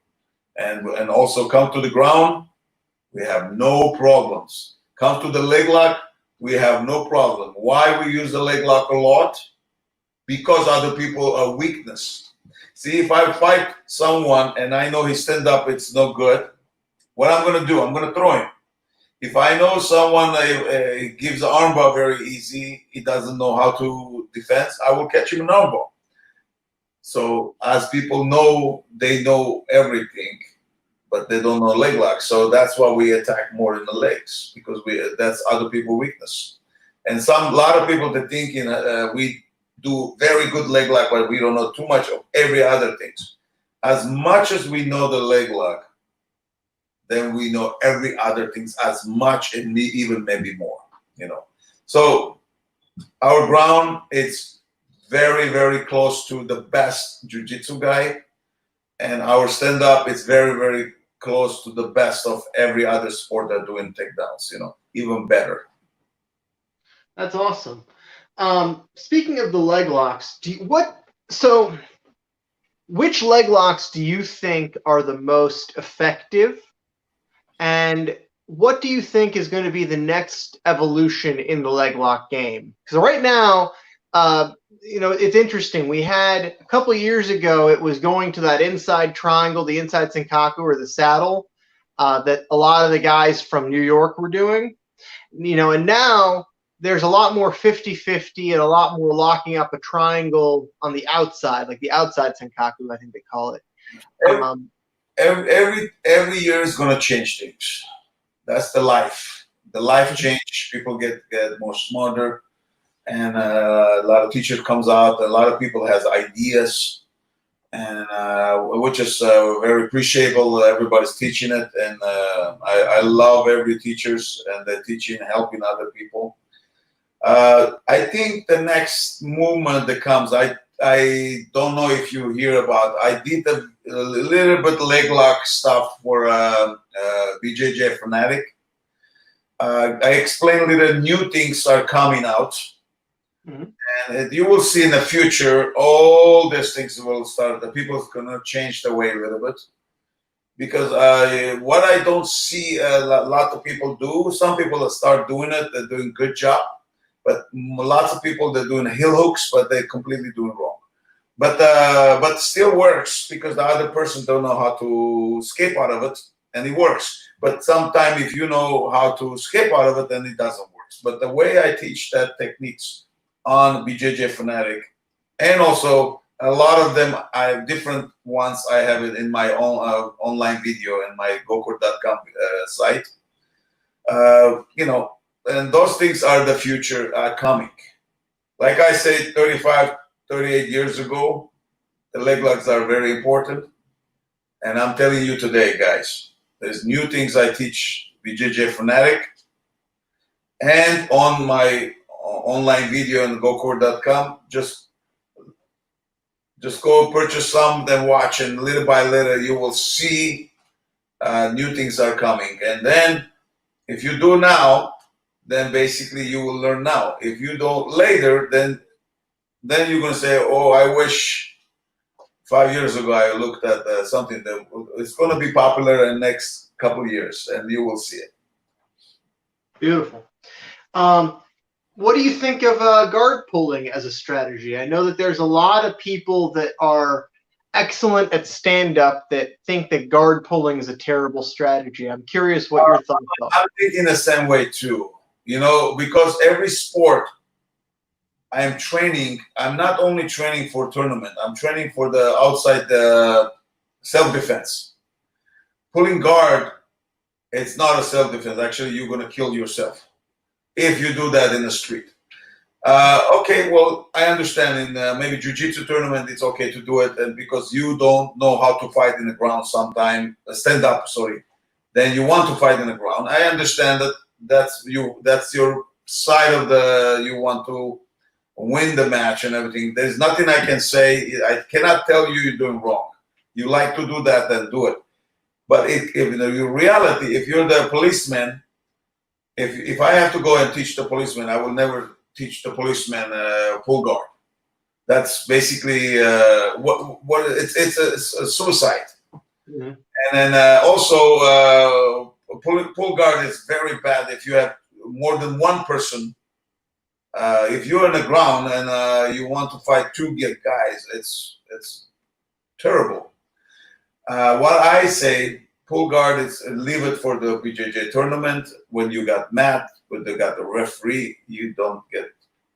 And also come to the ground, we have no problems. Come to the leg lock, we have no problem. Why we use the leg lock a lot? Because other people are weakness. See, if I fight someone and I know he stand up, it's no good, what I'm going to do, I'm going to throw him. If I know someone gives the armbar very easy, he doesn't know how to defend, I will catch him an armbar. So as people know, they know everything, but they don't know leg lock. So that's why we attack more in the legs, because that's other people's weakness. And a lot of people that think we do very good leg lock, but we don't know too much of every other things. As much as we know the leg lock, then we know every other things as much, and even maybe more. You know. So our ground, it's very, very close to the best jiu-jitsu guy, and our stand-up is very, very close to the best of every other sport that are doing takedowns, you know, even better. That's awesome. Speaking of the leg locks, which leg locks do you think are the most effective, and what do you think is going to be the next evolution in the leg lock game? Because right now, it's interesting. We had a couple of years ago, it was going to that inside triangle, the inside senkaku or the saddle, that a lot of the guys from New York were doing. And now there's a lot more 50-50 and a lot more locking up a triangle on the outside, like the outside senkaku, I think they call it. Every year is going to change things. That's the life. The life change. People get more smarter. And a lot of teachers comes out. A lot of people has ideas, and which is very appreciable. Everybody's teaching it, and I love every teachers and they're teaching, helping other people. I think the next movement that comes, I don't know if you hear about. I did a little bit leg lock stuff for BJJ Fanatic. I explained that new things are coming out. Mm-hmm. And you will see in the future, all these things will start. The people are going to change the way a little bit, because what I don't see a lot of people do. Some people start doing it; they're doing a good job, but lots of people they're doing heel hooks, but they're completely doing wrong. But still works, because the other person don't know how to escape out of it, and it works. But sometimes if you know how to escape out of it, then it doesn't work. But the way I teach that techniques on BJJ Fanatic, and also a lot of them, I have different ones. I have it in my own online video in my Gokor.com site. And those things are the future coming. Like I said, 35, 38 years ago, the leg locks are very important. And I'm telling you today, guys, there's new things I teach BJJ Fanatic and on my online video on Gokor.com. Just go purchase some, then watch, and little by little you will see new things are coming. And then if you do now, then basically you will learn now. If you don't later, then you're gonna say, "Oh, I wish 5 years ago I looked at something that it's gonna be popular in the next couple of years, and you will see it." Beautiful. What do you think of guard pulling as a strategy? I know that there's a lot of people that are excellent at stand-up that think that guard pulling is a terrible strategy. I'm curious what your thoughts are. I'm thinking the same way too. Because every sport I am training, I'm not only training for tournament, I'm training for the outside the self-defense. Pulling guard, it's not a self-defense. Actually, you're going to kill yourself if you do that in the street. Okay, well, I understand in maybe jiu-jitsu tournament, it's okay to do it, and because you don't know how to fight in the ground sometime, stand up, sorry, then you want to fight in the ground. I understand that that's your side of you want to win the match and everything. There's nothing I can say. I cannot tell you you're doing wrong. You like to do that, then do it. But if your reality, if you're the policeman, if I have to go and teach the policeman, I will never teach the policeman pull guard. That's basically it's a suicide. Mm-hmm. And then also pull guard is very bad if you have more than one person. If you're on the ground and you want to fight two guys, it's terrible. What I say, pull guard is leave it for the BJJ tournament. When you got mat, when they got the referee, you don't get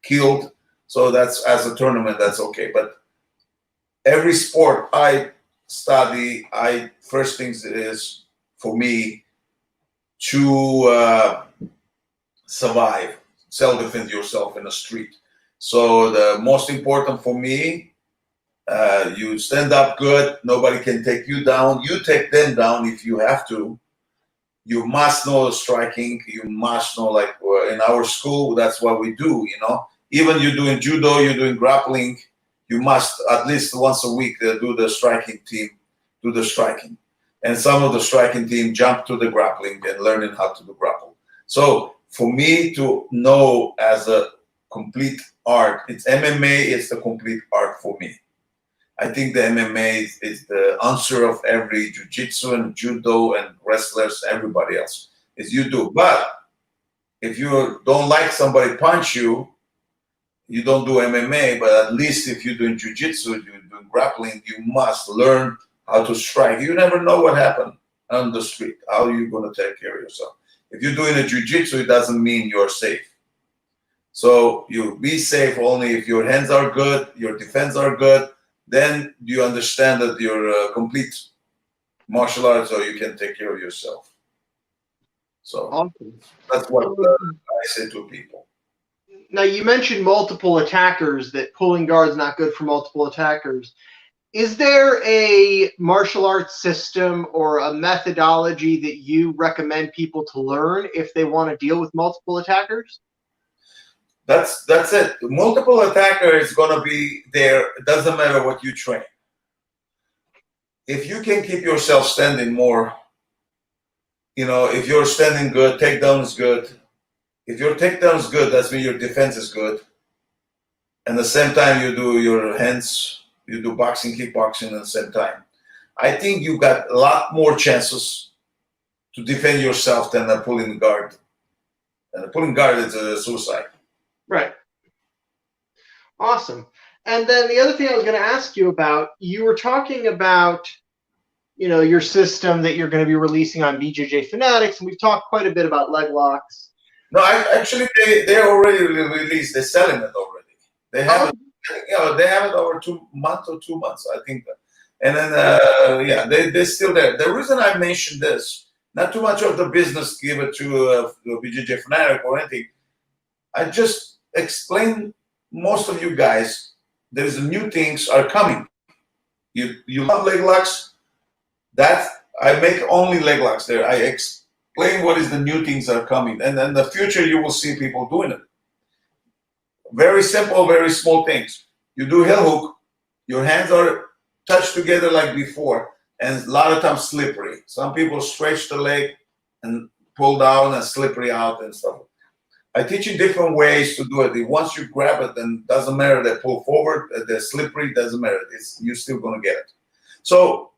killed. So that's as a tournament, that's okay. But every sport I study, first things is for me to survive, self-defend yourself in the street. So the most important for me, you stand up good, nobody can take you down. You take them down if you have to. You must know the striking. You must know, like in our school, that's what we do, Even you're doing judo, you're doing grappling, you must at least once a week do the striking team, do the striking. And some of the striking team jump to the grappling and learning how to do grapple. So for me to know as a complete art, it's MMA, it's the complete art for me. I think the MMA is the answer of every jiu-jitsu and judo and wrestlers, everybody else, is you do. But if you don't like somebody punch you, you don't do MMA, but at least if you're doing jiu-jitsu, you're doing grappling, you must learn how to strike. You never know what happened on the street. How are you going to take care of yourself? If you're doing a jiu-jitsu, it doesn't mean you're safe. So you be safe only if your hands are good, your defense are good, then you understand that you're a complete martial arts, so you can take care of yourself. So awesome. That's what I say to people. Now, you mentioned multiple attackers, that pulling guard is not good for multiple attackers. Is there a martial arts system or a methodology that you recommend people to learn if they want to deal with multiple attackers? That's it. Multiple attacker is going to be there. It doesn't matter what you train. If you can keep yourself standing more, if you're standing good, takedown is good. If your takedown is good, that's when your defense is good. And at the same time, you do your hands, you do boxing, kickboxing at the same time. I think you got a lot more chances to defend yourself than a pulling guard. And a pulling guard is a suicide. Right. Awesome. And then the other thing I was going to ask you about, you were talking about, your system that you're going to be releasing on BJJ Fanatics, and we've talked quite a bit about leg locks. No, actually, they already released. They're selling it already. They have it. They have it over 2 months or 2 months, I think. And then they're still there. The reason I mentioned this, not too much of the business give it to BJJ Fanatic or anything. I just explain most of you guys, there's new things are coming. You love leg locks. That I make only leg locks there. I explain what is the new things are coming, and in the future you will see people doing it. Very simple, very small things. You do heel hook, your hands are touched together like before, and a lot of times slippery. Some people stretch the leg and pull down and slippery out and stuff. I teach you different ways to do it. Once you grab it, then doesn't matter. They pull forward, they're slippery, doesn't matter. You're still gonna get it. So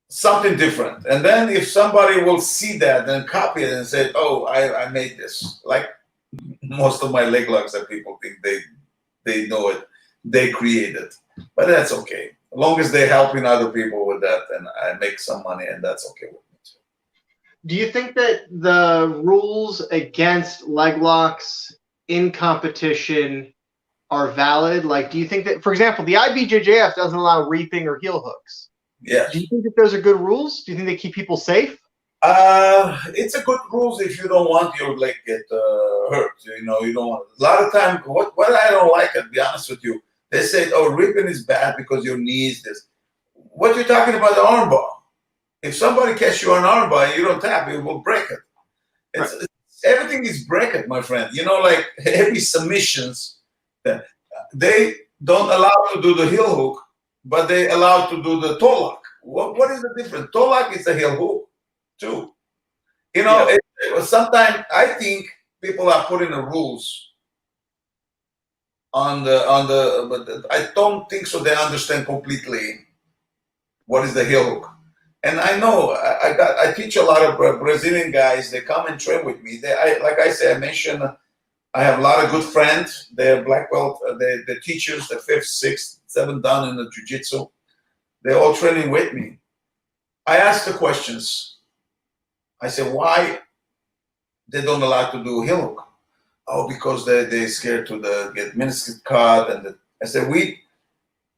something different. And then if somebody will see that, then copy it and say, "Oh, I made this." Like most of my leg locks that people think they know it, they create it, but that's okay. As long as they're helping other people with that, and I make some money, and that's okay with me. Do you think that the rules against leg locks in competition are valid? Like, do you think that, for example, the IBJJF doesn't allow reaping or heel hooks? Yes. Do you think that those are good rules? Do you think they keep people safe? It's a good rules if you don't want your leg get hurt. You know, you don't want. A lot of time, what I don't like, to be honest with you, they say, "Oh, ripping is bad because your knees this." What you're talking about, the armbar? If somebody catch you on armbar and you don't tap, it will break it. Everything is break it, my friend. You know, like heavy submissions, they don't allow to do the heel hook, but they allow to do the toe lock. What is the difference? Toe lock is a heel hook too. You know, sometimes I think people are putting the rules on the, but I don't think so. They understand completely what is the heel hook. And I know I teach a lot of Brazilian guys. They come and train with me. Like I said, I mentioned, I have a lot of good friends. They're black belt. They're teachers. They're 5th, 6th, 7th down in the jiu-jitsu. They're all training with me. I ask the questions. I say, why they don't allow to do heel hook? Oh, because they're scared to get meniscus cut. And I said, we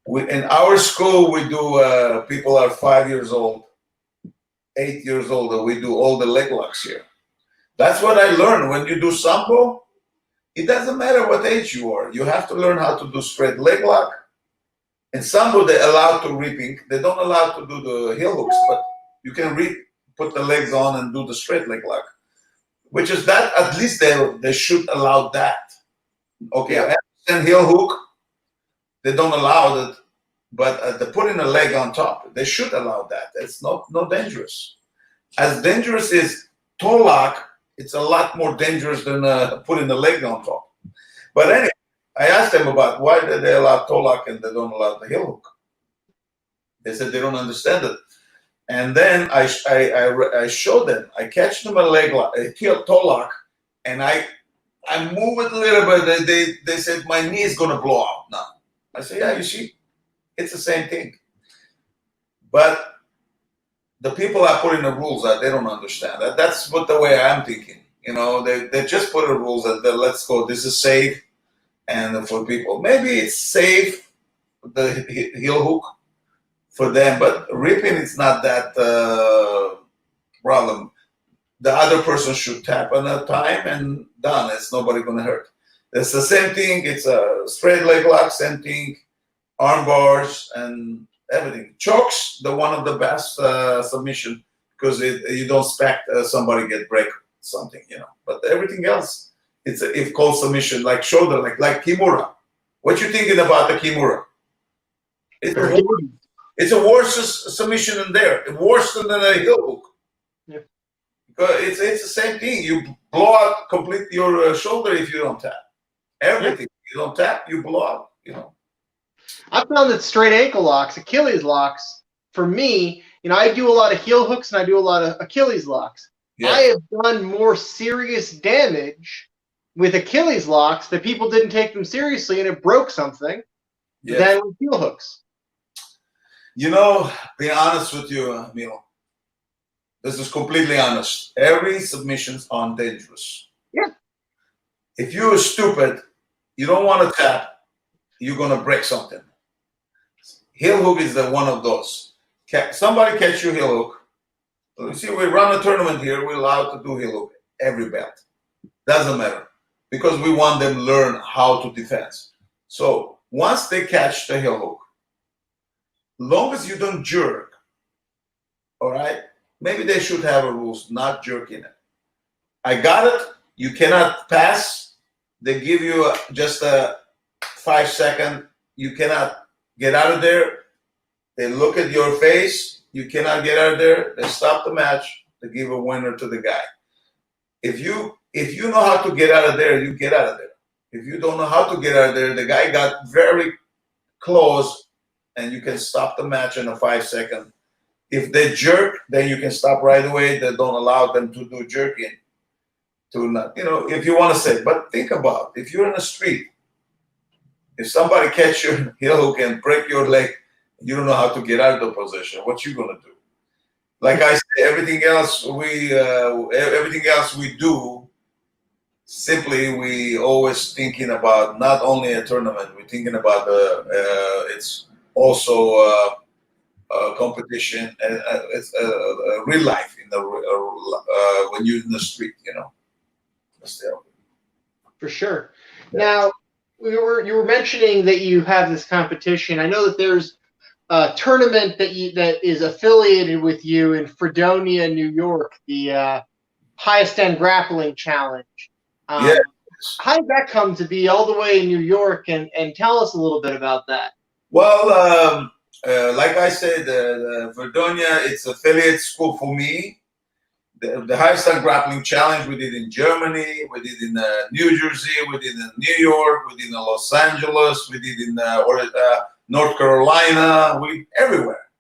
in our school we do. People are 5 years old, 8 years old, and we do all the leg locks here. That's what I learned. When you do sambo, it doesn't matter what age you are. You have to learn how to do straight leg lock. In sambo, they allow to reaping. They don't allow to do the heel hooks, but you can put the legs on and do the straight leg lock. Which is that, at least they should allow that. Okay, I understand heel hook, they don't allow that, but the putting a leg on top, they should allow that. It's not dangerous. As dangerous as toe lock, it's a lot more dangerous than putting the leg on top. But anyway, I asked them about why they allow toe lock and they don't allow the heel hook. They said they don't understand it. And then I showed them. I catch them a leg lock, a toe lock, and I move it a little bit. They said my knee is gonna blow out now. I said, yeah, you see, it's the same thing. But the people are putting the rules that they don't understand. That's what the way I'm thinking. You know, they just put the rules that let's go. This is safe, and for people, maybe it's safe the heel hook for them, but ripping is not that problem. The other person should tap on a time and done. It's nobody gonna hurt. It's the same thing. It's a straight leg lock, same thing, arm bars and everything. Chokes, the one of the best submission because you don't expect somebody get break something, you know. But everything else, it's if called submission, like shoulder, like Kimura. What you thinking about the Kimura? It's a worse submission in there, worse than a heel hook. Yeah. Because it's the same thing. You blow out complete your shoulder if you don't tap. Everything. You don't tap, you blow out, you know. I found that straight ankle locks, Achilles locks, for me, you know, I do a lot of heel hooks and I do a lot of Achilles locks. Yeah. I have done more serious damage with Achilles locks that people didn't take them seriously and it broke something than with heel hooks. You know, being honest with you, Milo, this is completely honest. Every submission's on dangerous. Yeah. If you're stupid, you don't want to tap, you're going to break something. Heel hook is the one of those. Somebody catch your heel hook. You see, we run a tournament here, we're allowed to do heel hook, every belt. Doesn't matter. because we want them to learn how to defend. So once they catch the heel hook, long as you don't jerk, all right, maybe they should have a rules, not jerking it. I got it. You cannot pass. They give you just a 5 second. You cannot get out of there. They look at your face. You cannot get out of there. They stop the match. They give a winner to the guy. If you know how to get out of there, you get out of there. If you don't know how to get out of there, the guy got very close, and you can stop the match in a 5 second. If they jerk, then you can stop right away. They don't allow them to do jerking. To not, if you want to say, but think about if you're in the street, if somebody catch your heel hook and break your leg, you don't know how to get out of the position. What you gonna do? Like I said, everything else we do. Simply, we always thinking about not only a tournament. We're thinking about it's also competition and it's real life in the when you're in the street, Still. For sure. Yeah. Now, you were mentioning that you have this competition. I know that there's a tournament that is affiliated with you in Fredonia, New York, the Highest End Grappling Challenge. Yes. How did that come to be all the way in New York? And tell us a little bit about that. Well, like I said, Fredonia, it's affiliate school for me. The Highest End Grappling Challenge we did in Germany, we did in New Jersey, we did in New York, we did in Los Angeles, we did in North Carolina, everywhere.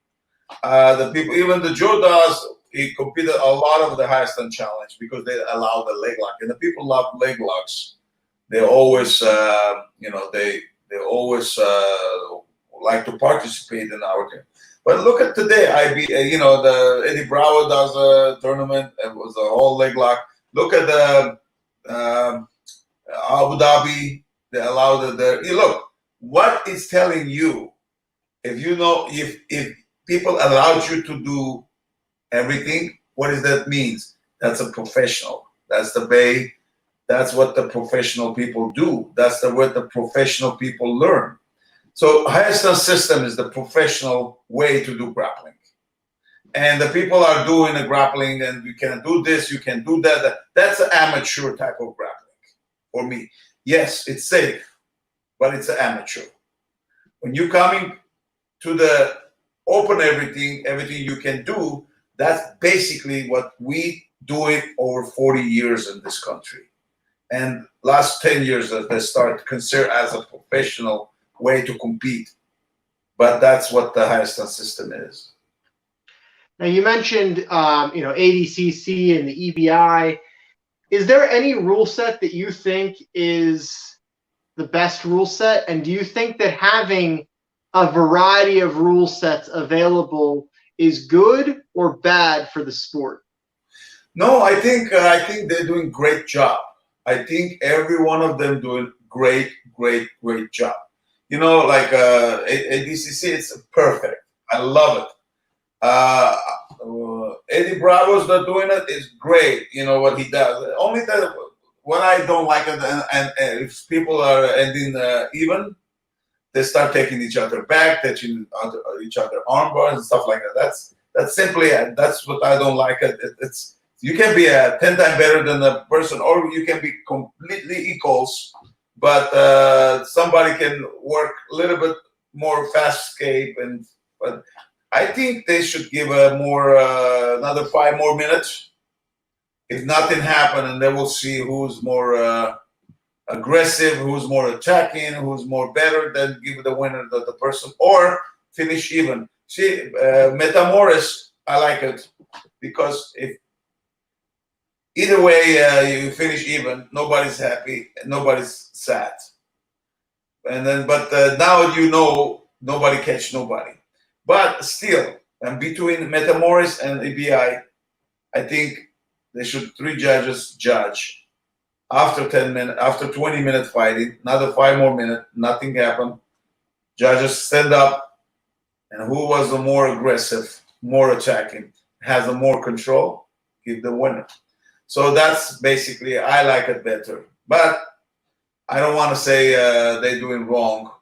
The people, even the Judas, he competed a lot of the Highest End Challenge because they allow the leg lock, and the people love leg locks. They always, they always like to participate in our game. But look at today, the Eddie Bravo does a tournament. It was a whole leg lock. Look at the Abu Dhabi. They allow look. What is telling you? If people allowed you to do everything, what does that mean? That's a professional. That's the way. That's what the professional people do. That's what the professional people learn. So Highest End system is the professional way to do grappling. And the people are doing the grappling and you can do this, you can do that. That's an amateur type of grappling for me. Yes, it's safe, but it's an amateur. When you're coming to the open everything you can do, that's basically what we do it over 40 years in this country. And last 10 years that they start consider as a professional way to compete, but that's what the Highest End system is. Now you mentioned, ADCC and the EBI. Is there any rule set that you think is the best rule set? And do you think that having a variety of rule sets available is good or bad for the sport? No, I think they're doing great job. I think every one of them doing great job. Like ADCC, it's perfect. I love it. Eddie Bravo's not doing it. It's great. What he does. Only that what I don't like it, and if people are ending even, they start taking each other back, touching each other armbars and stuff like that. That's simply that's what I don't like. It's you can be 10 times better than the person, or you can be completely equals. But somebody can work a little bit more fast escape, but I think they should give another 5 more minutes. If nothing happened, and then we'll see who's more aggressive, who's more attacking, who's more better. Then give the winner to the person, or finish even. See, Metamoris, I like it because if either way you finish even, nobody's happy, nobody's sad. And then, but now nobody catch nobody. But still, and between Metamoris and EBI, I think they should 3 judges judge after 10 minutes, after 20 minutes fighting, another 5 more minutes, nothing happened. Judges stand up, and who was the more aggressive, more attacking, has the more control, give the winner. So that's basically, I like it better. But I don't want to say they're doing wrong.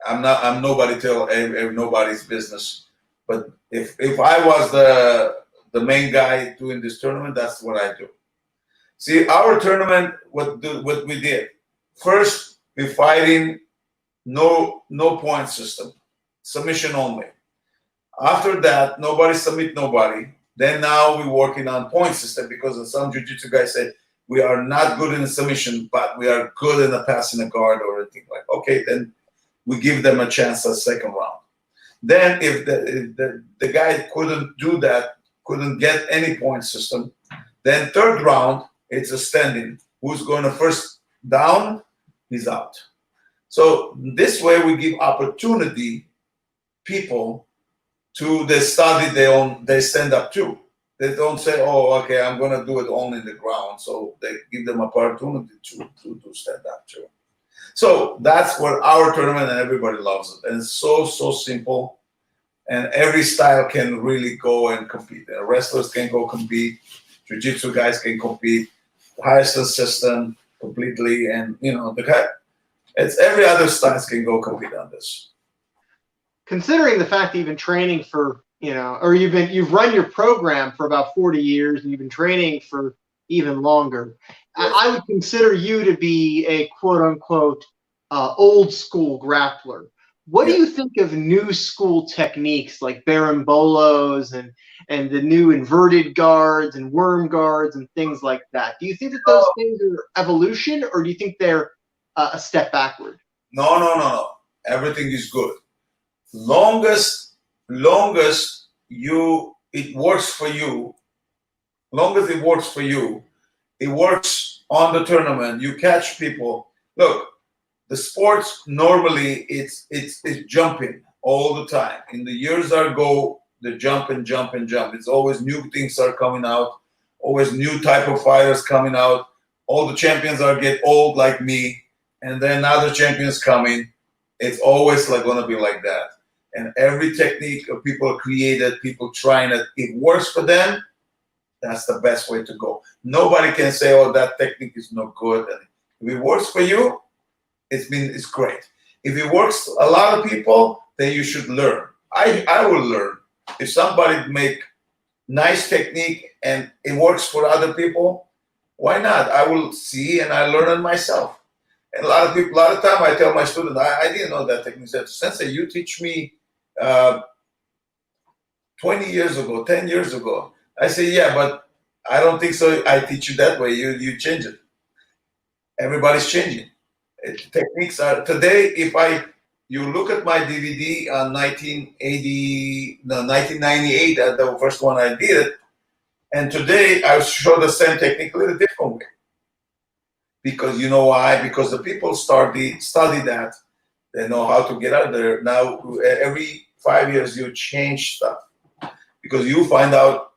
I'm nobody till nobody's business. But if I was the main guy doing this tournament, that's what I do. See, our tournament, what we did first, we fighting no point system, submission only. After that, nobody submit nobody. Then now we're working on point system because some jiu-jitsu guys say we are not good in the submission, but we are good in the passing a guard or anything like. Okay, then we give them a chance a second round. Then if the guy couldn't do that, couldn't get any point system, then third round it's a standing. Who's going to first down? He's out. So this way we give opportunity people to they study they stand up too. They don't say, oh, okay, I'm going to do it only in the ground. So they give them opportunity to stand up too. So that's what our tournament, and everybody loves it. And it's so simple. And every style can really go and compete. Wrestlers can go compete. Jiu-jitsu guys can compete. Highest system completely. And, it's every other styles can go compete on this. Considering the fact that you've been training for, or you've run your program for about 40 years and you've been training for even longer, yes. I would consider you to be a quote unquote old school grappler. What do you think of new school techniques like barambolos and the new inverted guards and worm guards and things like that? Do you think that those things are evolution, or do you think they're a step backward? No. Everything is good. Longest it works for you. Longest it works for you. It works on the tournament. You catch people. Look, the sports normally it's jumping all the time. In the years ago, the jump. It's always new things are coming out. Always new type of fighters coming out. All the champions are get old like me, and then other champions coming. It's always going to be like that. And every technique of people created, people trying it. It works for them. That's the best way to go. Nobody can say, "Oh, that technique is no good." And if it works for you, it's great. If it works a lot of people, then you should learn. I will learn. If somebody make nice technique and it works for other people, why not? I will see and I learn it myself. And a lot of time I tell my students, I didn't know that technique. I said, Sensei, you teach me 20 years ago, 10 years ago. I say, yeah, but I don't think so. I teach you that way. You change it. Everybody's changing. Techniques are today. If you look at my DVD on 1998, the first one I did it, and today I show the same technique a little different way. Because you know why? Because the people study that. They know how to get out there. Now, every 5 years, you change stuff. Because you find out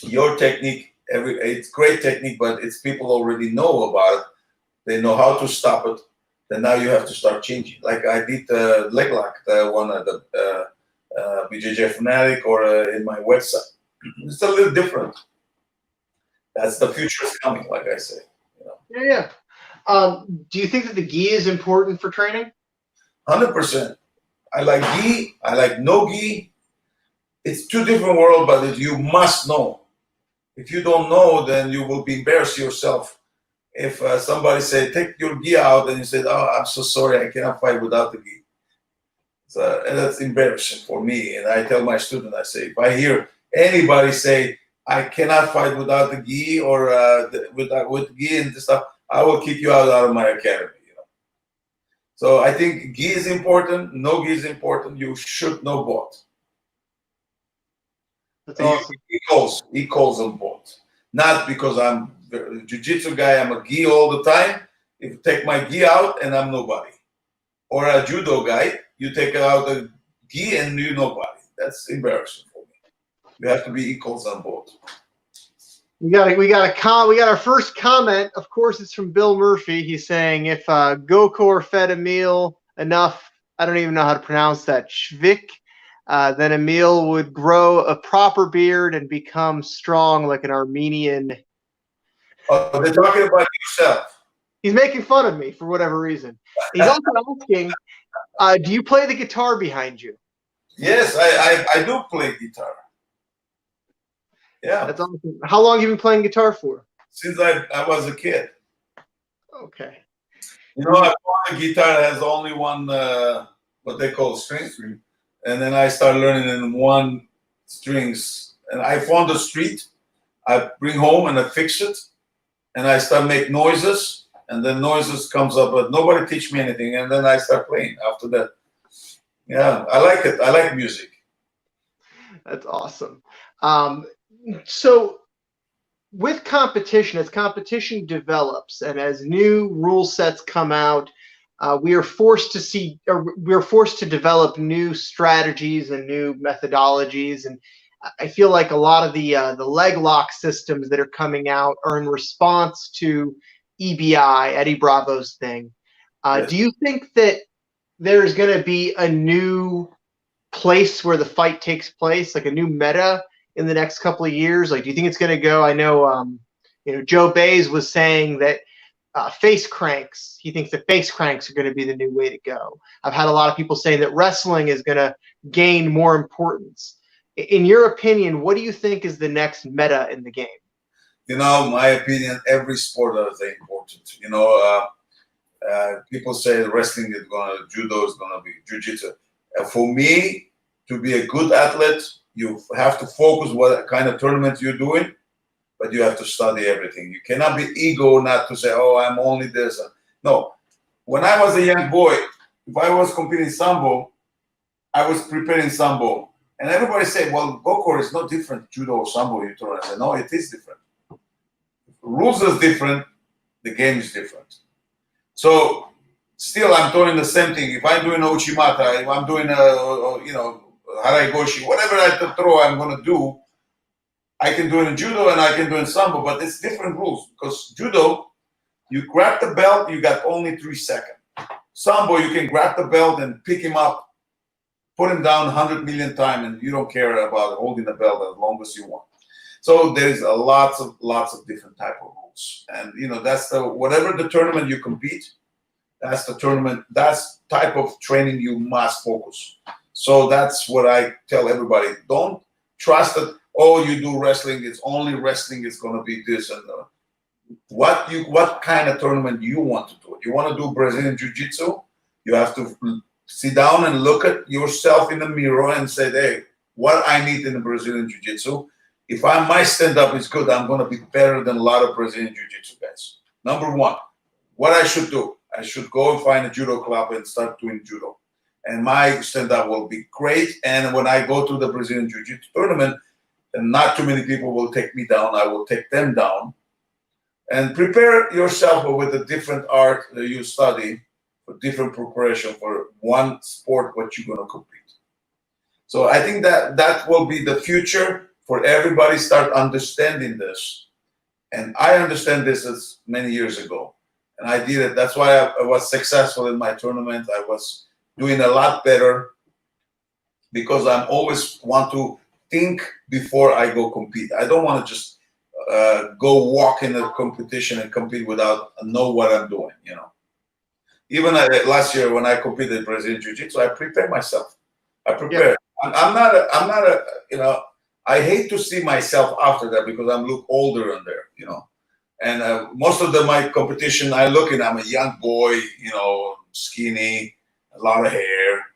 your technique, it's great technique, but it's people already know about it. They know how to stop it. Then now you have to start changing. Like I did the leg lock, the one at the BJJ Fanatic or in my website. It's a little different. That's the future is coming, like I say. Yeah. Do you think that the gi is important for training? 100%. I like gi. I like no gi. It's two different worlds, but you must know. If you don't know, then you will be embarrassed yourself. If somebody say, take your gi out, and you say, oh, I'm so sorry, I cannot fight without the gi. So, and that's embarrassing for me. And I tell my student, I say, if I hear anybody say, I cannot fight without the gi or with gi and this stuff, I will kick you out of my academy. So I think gi is important, no gi is important. You should know both. That's awesome. Equals on both. Not because I'm a jiu-jitsu guy, I'm a gi all the time. If you take my gi out and I'm nobody. Or a judo guy, you take out the gi and you're nobody. That's embarrassing for me. You have to be equals on both. We got our first comment. Of course, it's from Bill Murphy. He's saying if Gokor fed Emil enough, I don't even know how to pronounce that, shvik, then Emil would grow a proper beard and become strong like an Armenian. They're talking about yourself. He's making fun of me for whatever reason. He's also asking, do you play the guitar behind you? Yes, I do play guitar. Yeah. That's awesome. How long have you been playing guitar for? Since I was a kid. Okay. You know, I bought a guitar that has only one, what they call string. And then I started learning in one strings. And I found the street. I bring home and I fix it. And I start make noises. And then noises comes up, but nobody teach me anything. And then I start playing after that. Yeah, I like it. I like music. That's awesome. So with competition, as competition develops and as new rule sets come out, we are forced to develop new strategies and new methodologies. And I feel like a lot of the leg lock systems that are coming out are in response to EBI, Eddie Bravo's thing. Yes. Do you think that there's going to be a new place where the fight takes place, like a new meta in the next couple of years? Like, do you think it's going to go? I know, Joe Bays was saying that face cranks. He thinks that face cranks are going to be the new way to go. I've had a lot of people saying that wrestling is going to gain more importance. In your opinion, what do you think is the next meta in the game? You know, my opinion, every sport is important. You know, people say wrestling is judo is gonna be jiu-jitsu. For me, to be a good athlete, you have to focus what kind of tournament you're doing, but you have to study everything. You cannot be ego not to say, oh, I'm only this. No. When I was a young boy, if I was competing sambo, I was preparing sambo. And everybody said, well, Gokor is not different, judo or sambo. You throw. I said, no, it is different. Rules is different. The game is different. So still, I'm doing the same thing. If I'm doing Ochimata, if I'm doing Haraigoshi, whatever I throw, I'm going to do. I can do it in judo and I can do it in sambo, but it's different rules. Because judo, you grab the belt, you got only 3 seconds. Sambo, you can grab the belt and pick him up, put him down 100 million times, and you don't care about holding the belt as long as you want. So there's lots of different type of rules, and that's whatever the tournament you compete, that's the tournament, that's type of training you must focus. So that's what I tell everybody: don't trust that. Oh, you do wrestling; it's only wrestling is going to be this and what kind of tournament you want to do. You want to do Brazilian Jiu-Jitsu? You have to sit down and look at yourself in the mirror and say, hey, what I need in the Brazilian Jiu-Jitsu. If my stand-up is good, I'm going to be better than a lot of Brazilian Jiu-Jitsu guys. Number one, what I should do, I should go and find a judo club and start doing judo. And my stand-up will be great. And when I go to the Brazilian Jiu-Jitsu tournament, and not too many people will take me down, I will take them down. And prepare yourself with a different art that you study, for different preparation for one sport, what you're going to compete. So I think that will be the future for everybody. Start understanding this. And I understand this as many years ago. And I did it. That's why I was successful in my tournament. I was doing a lot better because I always want to think before I go compete. I don't want to just go walk in a competition and compete without know what I'm doing, Even last year when I competed in Brazilian Jiu-Jitsu, I prepared myself. I prepared. Yeah. I'm not a, I hate to see myself after that because I look older in there, And most of my competition, I'm a young boy, skinny, a lot of hair.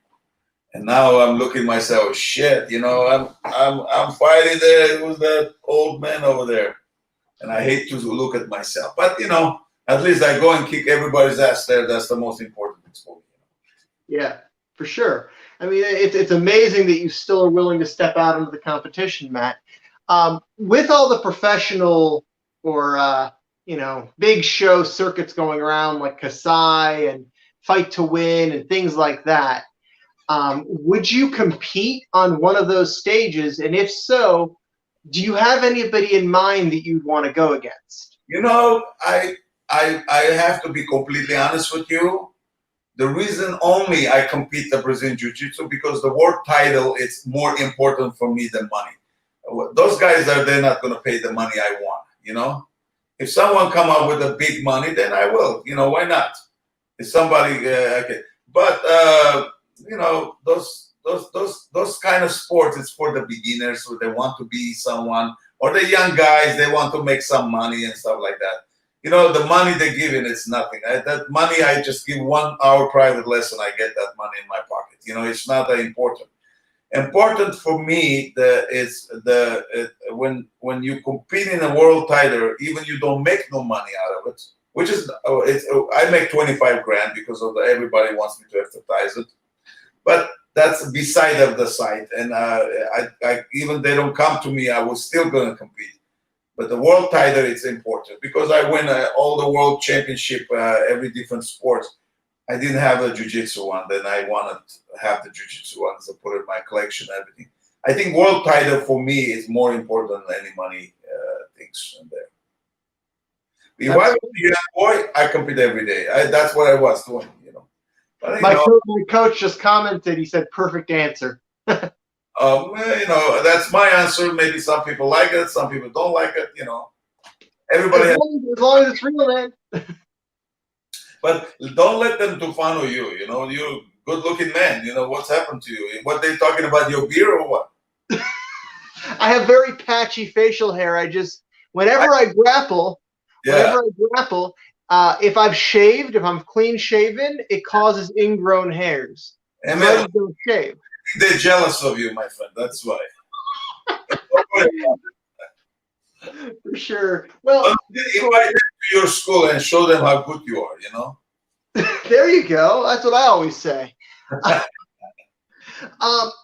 And now I'm looking myself, shit, I'm fighting there. It was that old man over there. And I hate to look at myself. But, at least I go and kick everybody's ass there. That's the most important thing for me. Yeah, for sure. I mean, it's amazing that you still are willing to step out into the competition, Matt. With all the professional or, big show circuits going around like Kasai and Fight to Win and things like that, would you compete on one of those stages? And if so, do you have anybody in mind that you'd want to go against? I have to be completely honest with you. The reason only I compete the Brazilian Jiu-Jitsu because the world title is more important for me than money. Those guys they're not going to pay the money I want, If someone come up with a big money, then I will. Why not? If somebody, okay. But those kind of sports, it's for the beginners who they want to be someone, or the young guys, they want to make some money and stuff like that. The money they give in, it's nothing. That money, I just give 1 hour private lesson, I get that money in my pocket. It's not that important. Important for me is when you compete in a world title, even you don't make no money out of it, which is I make 25 grand because of everybody wants me to advertise it, but that's beside of the site, and I even they don't come to me, I was still going to compete. But the world title is important because I win all the world championship, every different sports. I didn't have a jiu-jitsu one, then I wanted to have the jiu-jitsu one, so put it in my collection, everything. I think world title for me is more important than any money things in there. If I was a young boy, I compete every day. That's what I was doing, But, my coach just commented, he said, perfect answer. That's my answer. Maybe some people like it, some people don't like it, Everybody as long as it's real, man. But don't let them to follow you. You're good-looking man. What's happened to you? What they talking about, your beer or what? I have very patchy facial hair. Whenever I grapple, if I've shaved, if I'm clean shaven, it causes ingrown hairs. And so I just don't shave. They're jealous of you, my friend. That's why. For sure. Well, invite them to your school and show them how good you are. There you go. That's what I always say.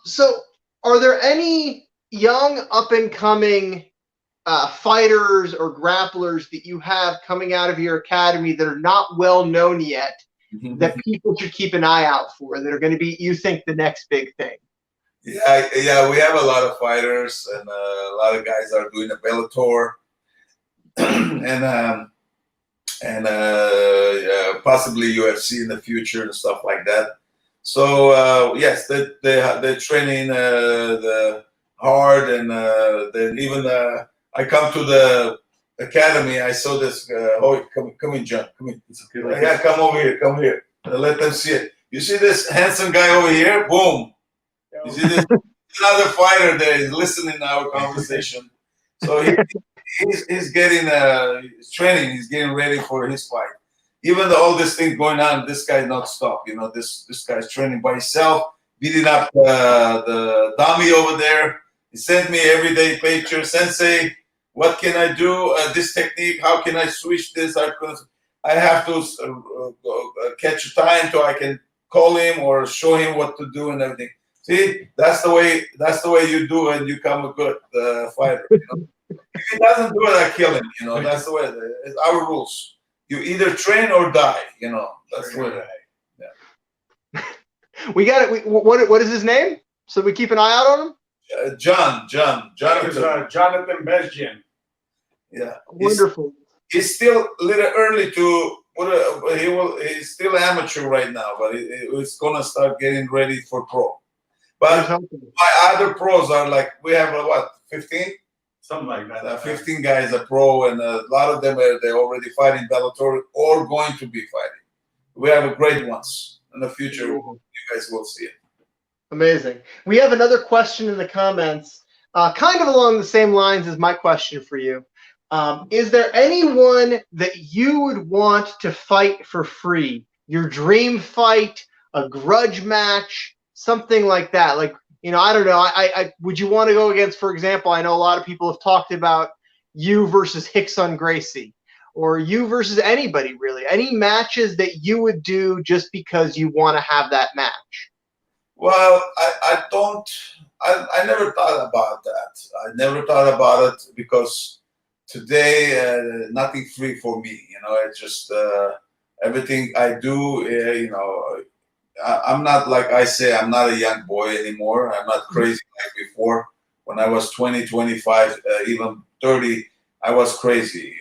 So, are there any young up-and-coming fighters or grapplers that you have coming out of your academy that are not well known yet, that people should keep an eye out for, that are going to be, you think, the next big thing? Yeah, we have a lot of fighters, and a lot of guys are doing a Bellator, and possibly UFC in the future and stuff like that. So yes, they're training the hard, and then even I come to the academy. I saw this. Come in, John. Come in. It's okay. Yeah, come over here. Come here. Let them see it. You see this handsome guy over here? Boom. You see this another fighter there is listening to our conversation. So he's getting training. He's getting ready for his fight. Even though all this thing going on, this guy not stop. This guy's training by himself, beating up the dummy over there. He sent me everyday picture. Sensei, what can I do? This technique, how can I switch this? I have to catch time so I can call him or show him what to do and everything. See, that's the way you do, and you become a good fighter. If he doesn't do it, I kill him. That's the way. It's our rules. You either train or die. That's the way. Yeah. We got it. What is his name? So we keep an eye out on him. Jonathan Bezjian. Yeah, wonderful. He's still a little early to put he's still amateur right now, but he's gonna start getting ready for pro. But my other pros are like, we have 15? Something like that. 15 guys are pro, and a lot of them they're already fighting Bellator or going to be fighting. We have great ones in the future. You guys will see it. Amazing. We have another question in the comments, kind of along the same lines as my question for you. Is there anyone that you would want to fight for free? Your dream fight, a grudge match, something like that? Like, I don't know. I would you want to go against, for example, I know a lot of people have talked about you versus Rickson Gracie, or you versus anybody really. Any matches that you would do just because you want to have that match? Well, I never thought about that. I never thought about it because today, nothing free for me. It's just everything I do. I'm not, like I say, I'm not a young boy anymore. I'm not crazy like before. When I was 20, 25, even 30, I was crazy.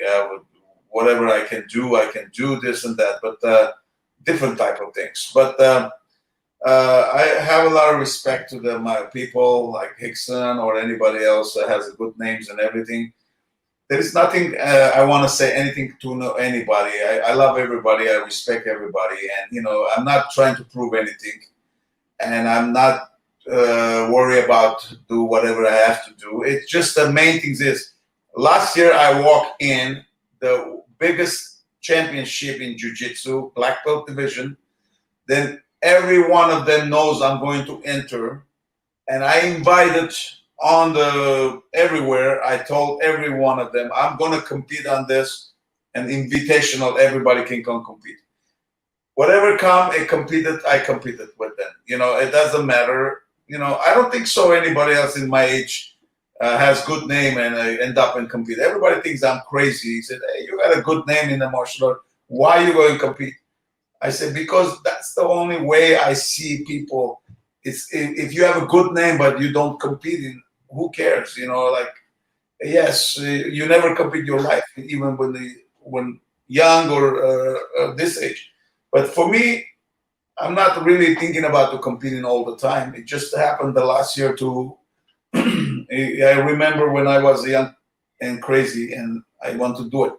Whatever I can do this and that, but different type of things. But I have a lot of respect to my people like Rickson or anybody else that has good names and everything. there is nothing I want to say anything to anybody. I love everybody. I respect everybody, and I'm not trying to prove anything, and I'm not worry about do whatever I have to do. It's just the main thing is, last year I walked in the biggest championship in Jiu-Jitsu, black belt division. Then every one of them knows I'm going to enter, and I invited on the everywhere. I told every one of them I'm going to compete on this, and invitational. Everybody can come compete. Whatever come, I competed with them. It doesn't matter. I don't think so. Anybody else in my age has good name and end up and compete. Everybody thinks I'm crazy. He said, "Hey, you got a good name in the martial art. Why are you going to compete?" I said, because that's the only way I see people. It's if you have a good name but you don't compete in, who cares? Yes, you never compete your life, even when young or this age. But for me, I'm not really thinking about competing all the time. It just happened the last year too. I remember when I was young and crazy, and I want to do it.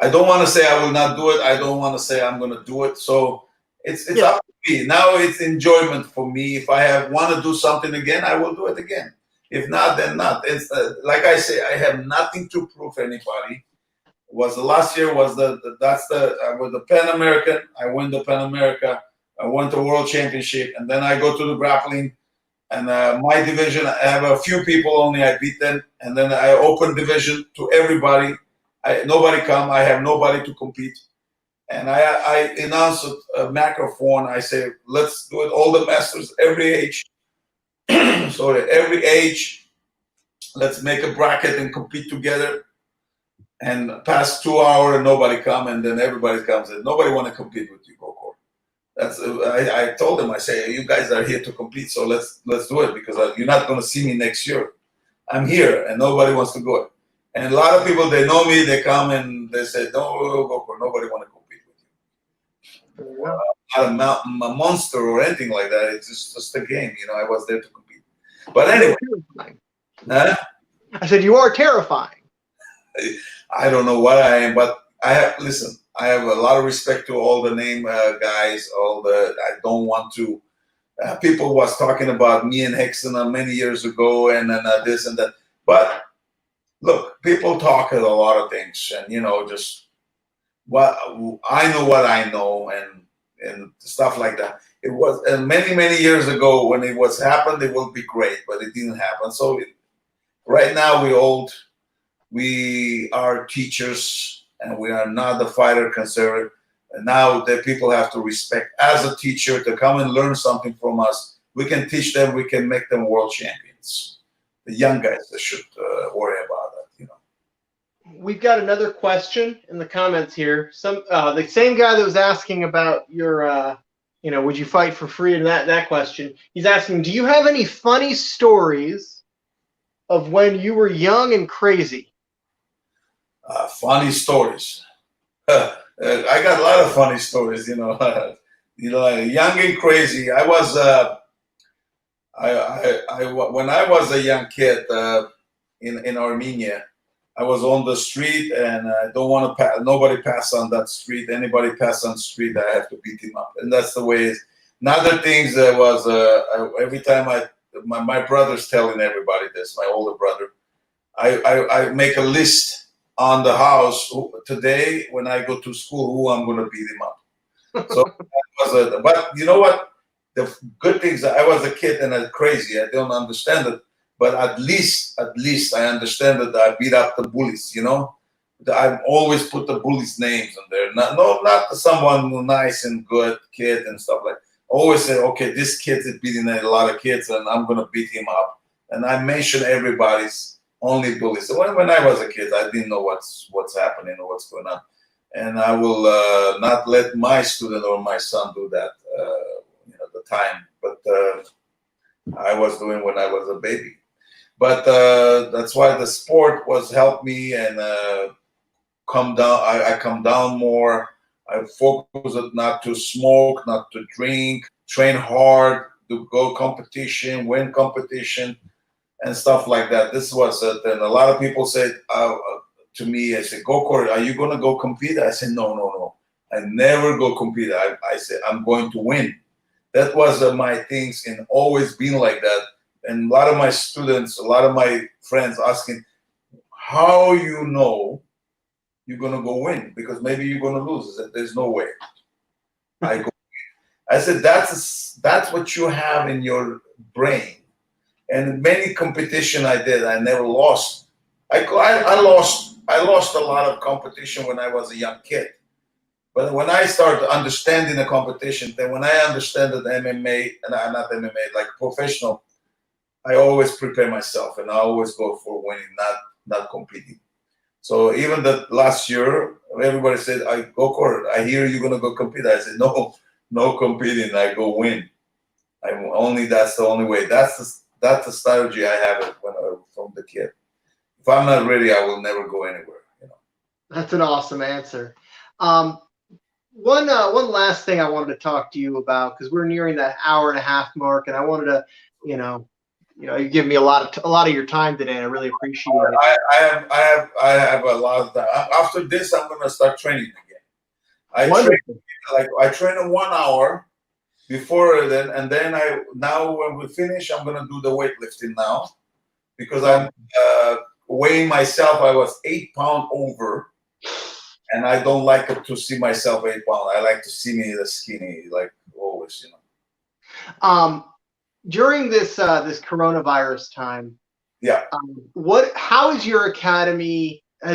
I don't want to say I will not do it. I don't want to say I'm going to do it. So it's up to me. Now it's enjoyment for me. If I want to do something again, I will do it again. If not, then not. It's like I say, I have nothing to prove anybody. Was the last year was I was the Pan American. I won the Pan America. I won the World Championship, and then I go to the grappling. And my division, I have a few people only. I beat them, and then I open division to everybody. Nobody come. I have nobody to compete, and I announce a microphone. I say, let's do it. All the masters, every age. Sorry, every age. Let's make a bracket and compete together. And past 2 hours, and nobody come, and then everybody comes, and nobody want to compete with you, Gokor. That's I told them. I say, you guys are here to compete, so let's do it, because you're not going to see me next year. I'm here, and nobody wants to go. And a lot of people, they know me, they come and they say, no, Gokor, nobody want to compete with you. Not a monster or anything like that. It's just a game. I was there to compete. But anyway. Huh? I said, you are terrifying. I don't know what I am, but I have a lot of respect to all the name guys, I don't want to, people was talking about me and Hexen many years ago, and then this and that. But look, people talk a lot of things, and just what I know, and stuff like that. It was many years ago when it was happened. It will be great, but it didn't happen. So right now we're old. We are teachers, and we are not the fighter conservative. And now the people have to respect as a teacher to come and learn something from us. We can teach them. We can make them world champions. The young guys, they should worry about that. We've got another question in the comments here. The same guy that was asking about your, would you fight for free, and that question. He's asking, do you have any funny stories of when you were young and crazy? Funny stories. I got a lot of funny stories. Young and crazy. I was. When I was a young kid in Armenia, I was on the street, and I don't want to nobody pass on that street. Anybody pass on the street, I have to beat him up, and that's the way it is. Another things was every time my brother's telling everybody this. My older brother, I make a list on the house today when I go to school who I'm going to beat him up. So that was but you know what? The good things, I was a kid and I'm crazy. I don't understand it, but at least I understand that I beat up the bullies. I always put the bullies' names in there. Not someone nice and good kid and stuff like. Always say, okay, this kid is beating a lot of kids, and I'm going to beat him up. And I mention everybody's only bullies. So when I was a kid, I didn't know what's happening or what's going on, and I will not let my student or my son do that. The time, but I was doing when I was a baby. But that's why the sport was helped me and come down. I come down more. I focus on not to smoke, not to drink, train hard, to go competition, win competition. and stuff like that. This was it. And a lot of people said to me, I said, Gokor, are you going to go compete? I said, no. I never go compete. I said, I'm going to win. That was my things, and always been like that. And a lot of my students, a lot of my friends asking, how you know you're going to go win? Because maybe you're going to lose. I said, there's no way. I said, that's what you have in your brain. And many competition I did, I never lost. I lost a lot of competition when I was a young kid. But when I started understanding the competition, then when I understand that MMA, and not MMA, like professional, I always prepare myself and I always go for winning, not competing. So even that last year, everybody said, Gokor, I hear you're going to go compete. I said, no competing. I go win. That's the only way. That's the strategy I have from the kid. If I'm not ready, I will never go anywhere. That's an awesome answer. One last thing I wanted to talk to you about, because we're nearing that hour and a half mark, and I wanted to, you give me a lot of your time today, and I really appreciate it. I have a lot of time. After this, I'm gonna start training again. I train in 1 hour before then, and then now when we finish, I'm gonna do the weightlifting now, because I'm weighing myself. I was 8 pounds over. And I don't like to see myself 8 pounds. I like to see me the skinny, like always, During this coronavirus time, yeah. How is your academy? How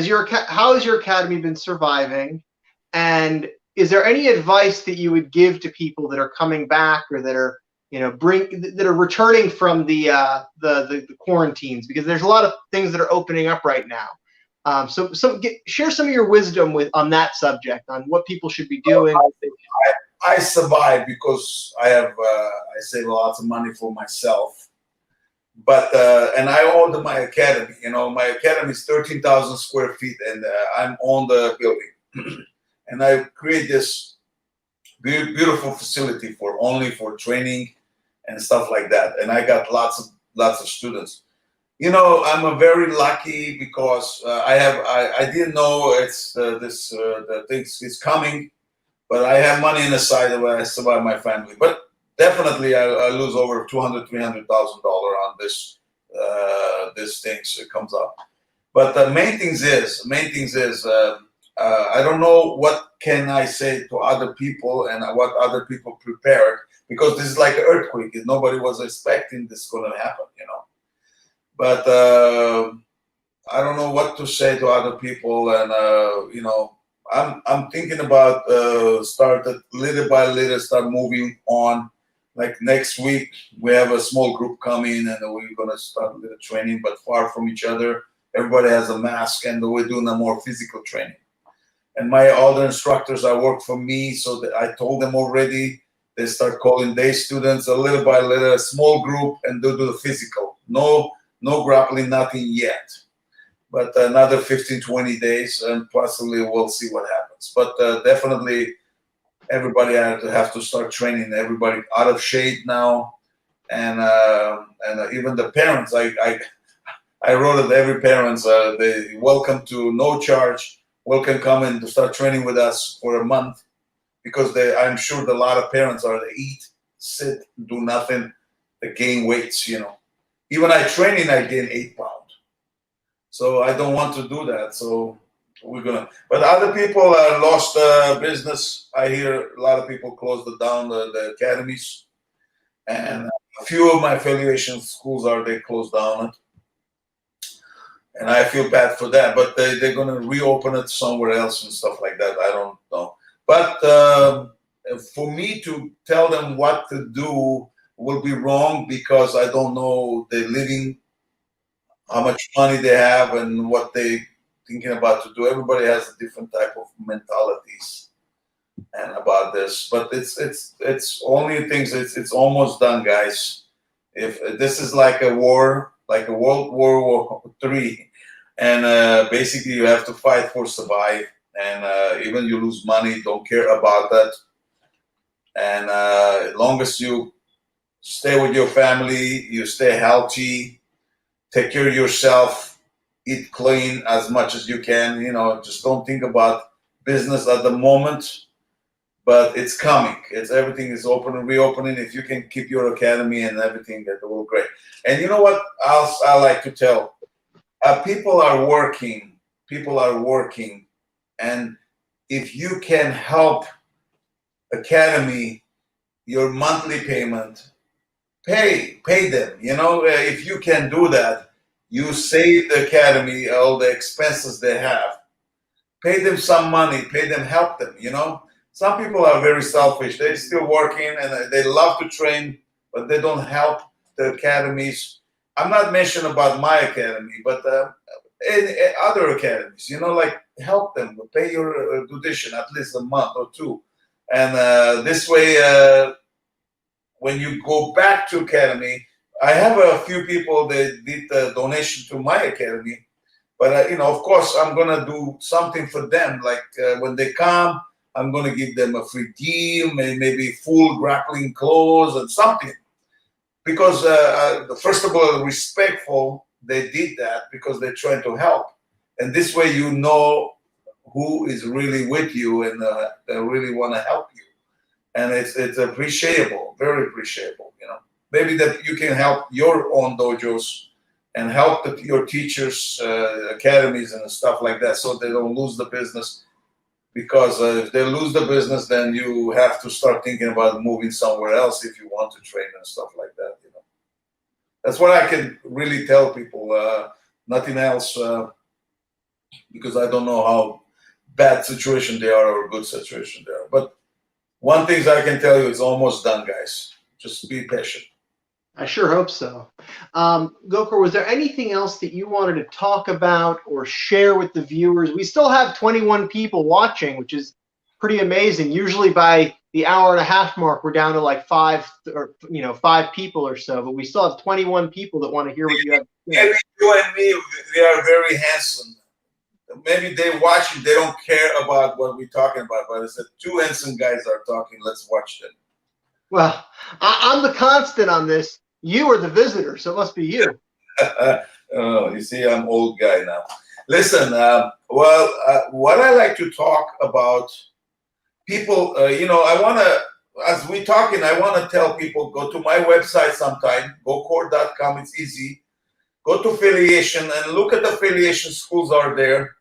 has your academy been surviving? And is there any advice that you would give to people that are coming back or that are that are returning from the quarantines? Because there's a lot of things that are opening up right now. Share some of your wisdom on that subject, on what people should be doing. I survive because I save lots of money for myself. But and I own my academy. My academy is 13,000 square feet, and I'm on the building. And I create this beautiful facility only for training and stuff like that. And I got lots of students. I'm a very lucky because I didn't know the things is coming, but I have money in the side where I survive my family. But definitely I lose over $200,000-$300,000 on this things it comes up. But the main things is I don't know what can I say to other people and what other people prepared, because this is like an earthquake. Nobody was expecting this going to happen, But I don't know what to say to other people, and I'm thinking about start little by little, start moving on. Like next week, we have a small group coming, and we're gonna start a little training, but far from each other. Everybody has a mask, and we're doing a more physical training. And my other instructors are work for me, so that I told them already. They start calling their students a little by little, a small group, and they'll do the physical. No grappling, nothing yet. But another 15, 20 days, and possibly we'll see what happens. But definitely, everybody have to start training. Everybody out of shape now, and even the parents. I wrote it to every parents. They welcome to no charge. Welcome come in to start training with us for a month, because I'm sure that a lot of parents they eat, sit, do nothing, they gain weights. Even I training, I gain 8 pounds. So I don't want to do that. So we're gonna. But other people lost business. I hear a lot of people closed down the academies, and a few of my affiliation schools they closed down it. And I feel bad for that. But they're gonna reopen it somewhere else and stuff like that. I don't know. But for me to tell them what to do will be wrong, because I don't know their living, how much money they have, and what they thinking about to do. Everybody has a different type of mentalities and about this. But it's only things. It's almost done, guys. If this is like a war, like a World War III, and basically you have to fight for survive, and even you lose money, don't care about that. And as long as you stay with your family, you stay healthy, take care of yourself, eat clean as much as you can. Just don't think about business at the moment, but it's coming. Everything is open and reopening. If you can keep your academy and everything, that will great. And you know what else I like to tell? People are working, and if you can help academy, your monthly payment, pay them. If you can do that, you save the academy all the expenses they have. Pay them some money, help them. Some people are very selfish. They're still working and they love to train, but they don't help the academies. I'm not mentioning about my academy, but other academies, like help them, pay your tuition at least a month or two. And this way, when you go back to academy, I have a few people that did the donation to my academy, but of course, I'm gonna do something for them. Like when they come, I'm gonna give them a free gi, maybe full grappling clothes and something. Because first of all, respectful, they did that because they're trying to help, and this way you know who is really with you and they really want to help you, and it's appreciable, very appreciable. Maybe that you can help your own dojos and help your teachers, academies and stuff like that, so they don't lose the business. Because if they lose the business, then you have to start thinking about moving somewhere else if you want to train and stuff like that. That's what I can really tell people. Nothing else, because I don't know how bad situation they are or good situation they are. But one thing I can tell you, it's almost done, guys. Just be patient. I sure hope so. Gokor, was there anything else that you wanted to talk about or share with the viewers? We still have 21 people watching, which is pretty amazing. Usually by the hour and a half mark, we're down to like 5 people or so, but we still have 21 people that want to hear what you have to say. Maybe you and me, they are very handsome. Maybe they're watching, they don't care about what we're talking about, but it's that two handsome guys are talking. Let's watch them. Well, I'm the constant on this. You are the visitor, so it must be you. Oh, you see, I'm old guy now. Listen, what I like to talk about, people, I want to, as we're talking, I want to tell people, go to my website sometime, gokor.com, it's easy. Go to affiliation and look at the affiliation schools are there.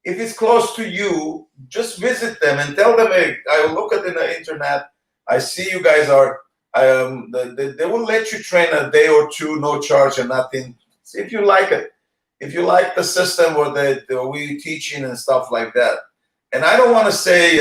If it's close to you, just visit them and tell them, hey, I look at the internet, I see you guys are, they will let you train a day or two, no charge and nothing. See if you like it. If you like the system or we teaching and stuff like that. And I don't want to say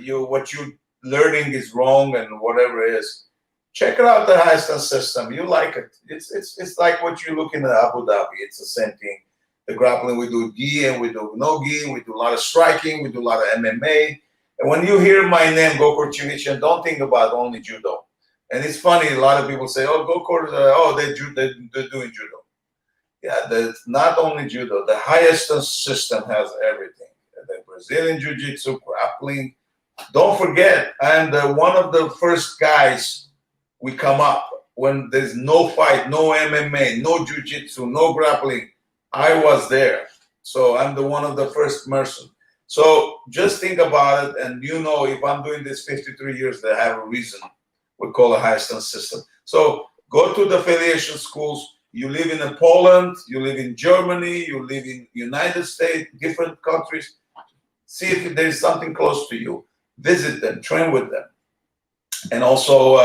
what you're learning is wrong and whatever it is. Check it out, the Hayastan system. You like it. It's like what you look in Abu Dhabi. It's the same thing. The grappling, we do gi and we do no gi. We do a lot of striking. We do a lot of MMA. And when you hear my name, Gokor Chivichyan, don't think about only judo. And it's funny, a lot of people say, oh, Gokor, they're doing judo. Yeah, that's not only judo. The Hayastan system has everything. The Brazilian Jiu-Jitsu, grappling. Don't forget, I'm one of the first guys we come up when there's no fight, no MMA, no Jiu-Jitsu, no grappling. I was there. So I'm one of the first person. So just think about it, and if I'm doing this 53 years, they have a reason. We call it Hayastan system. So go to the affiliation schools. You live in Poland, you live in Germany, you live in United States, different countries. See if there's something close to you. Visit them, train with them. And also,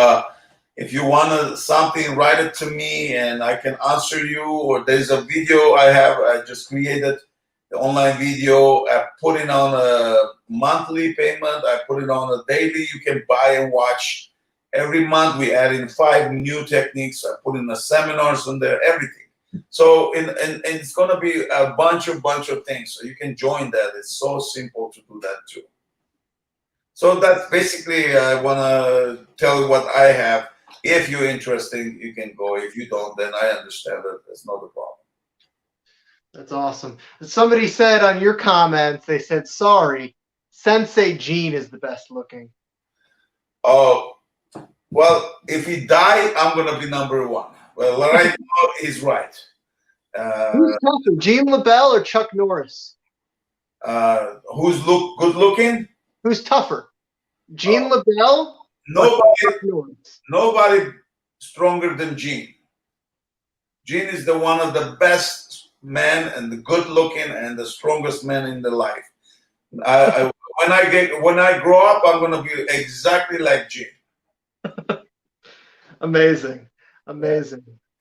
if you want something, write it to me and I can answer you. Or there's a video I just created, the online video. I put it on a monthly payment. I put it on a daily. You can buy and watch. Every month we add in 5 new techniques. I put in the seminars on there, everything. So and it's gonna be a bunch of things. So you can join that. It's so simple to do that too. So that's basically I wanna tell you what I have. If you're interested, you can go. If you don't, then I understand that there's not a problem. That's awesome. Somebody said on your comments, they said, sorry, Sensei Gene is the best looking. Oh, well, if he die, I'm going to be number 1. Well, right now, he's right. Who's tougher, Gene LaBelle or Chuck Norris? Who's good looking? Who's tougher, Gene LaBelle or Chuck Norris? Nobody stronger than Gene. Gene is the one of the best men and the good looking and the strongest man in the life. When I grow up, I'm gonna be exactly like Gene. Amazing.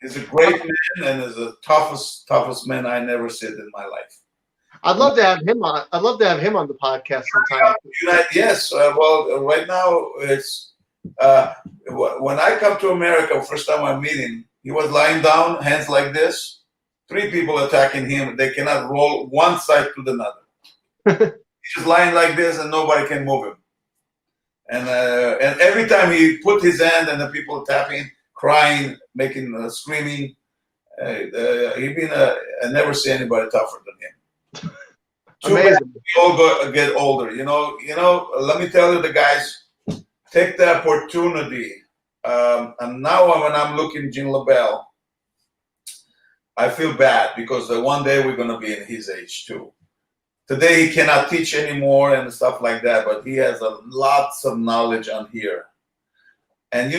He's a great man and is the toughest man I never seen in my life. I'd love to have him on. I'd love to have him on the podcast sometime. Yes. Well, right now it's when I come to America, first time I meet him, he was lying down, hands like this. 3 people attacking him. They cannot roll one side to the other. He's just lying like this, and nobody can move him. And every time he put his hand, and the people tapping, crying, making screaming. I never see anybody tougher than him. Amazing. We all get older. You know. Let me tell you, the guys, take the opportunity. And now when I'm looking at Gene LaBelle, I feel bad because one day we're going to be in his age too. Today he cannot teach anymore and stuff like that, but he has lots of knowledge on here. And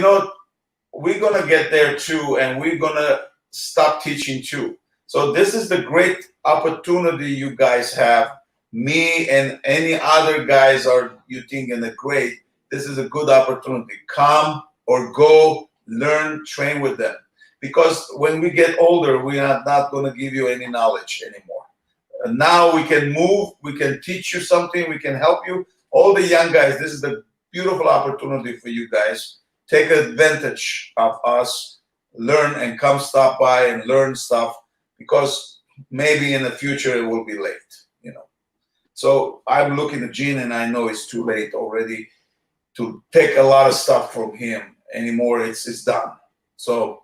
we're going to get there too, and we're going to stop teaching too. So this is the great opportunity you guys have. Me and any other guys you think in the great. This is a good opportunity. Come or go, learn, train with them. Because when we get older, we are not going to give you any knowledge anymore. Now we can move, we can teach you something, we can help you. All the young guys, this is the beautiful opportunity for you guys. Take advantage of us, learn and come stop by and learn stuff, because maybe in the future it will be late, So I'm looking at Gene and I know it's too late already to take a lot of stuff from him anymore. It's done. So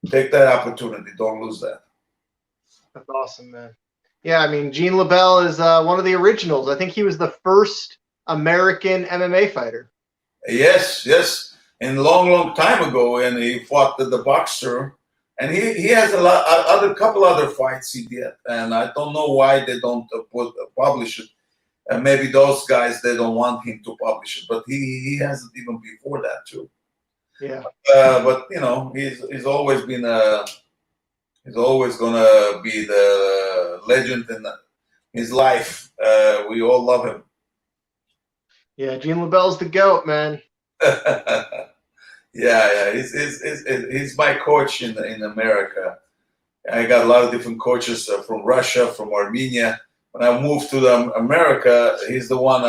take that opportunity. Don't lose that. That's awesome, man. Yeah, I mean, Gene LaBelle is one of the originals. I think he was the first American MMA fighter. Yes. And long time ago, and he fought the boxer. And he has couple other fights he did. And I don't know why they don't publish it. And maybe those guys, they don't want him to publish it. But he has it even before that too. Yeah. But he's always been he's always gonna be the legend in his life. We all love him. Yeah, Gene LaBelle's the GOAT, man. Yeah. He's my coach in America. I got a lot of different coaches from Russia, from Armenia. When I moved to America, he's the one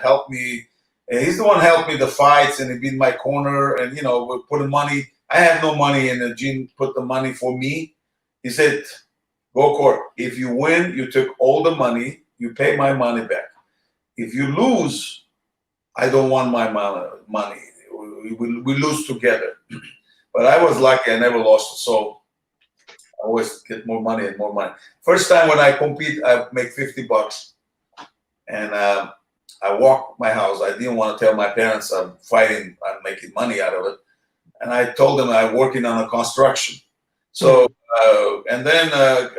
helped me. He's the one helped me the fights, and he been my corner. And we put the money. I have no money, and Gene put the money for me. He said, "Gokor, if you win, you took all the money. You pay my money back. If you lose, I don't want my money. We lose together." But I was lucky; I never lost. So I always get more money and more money. First time when I compete, I make $50, and I walk my house. I didn't want to tell my parents I'm fighting. I'm making money out of it, and I told them I'm working on a construction. So and then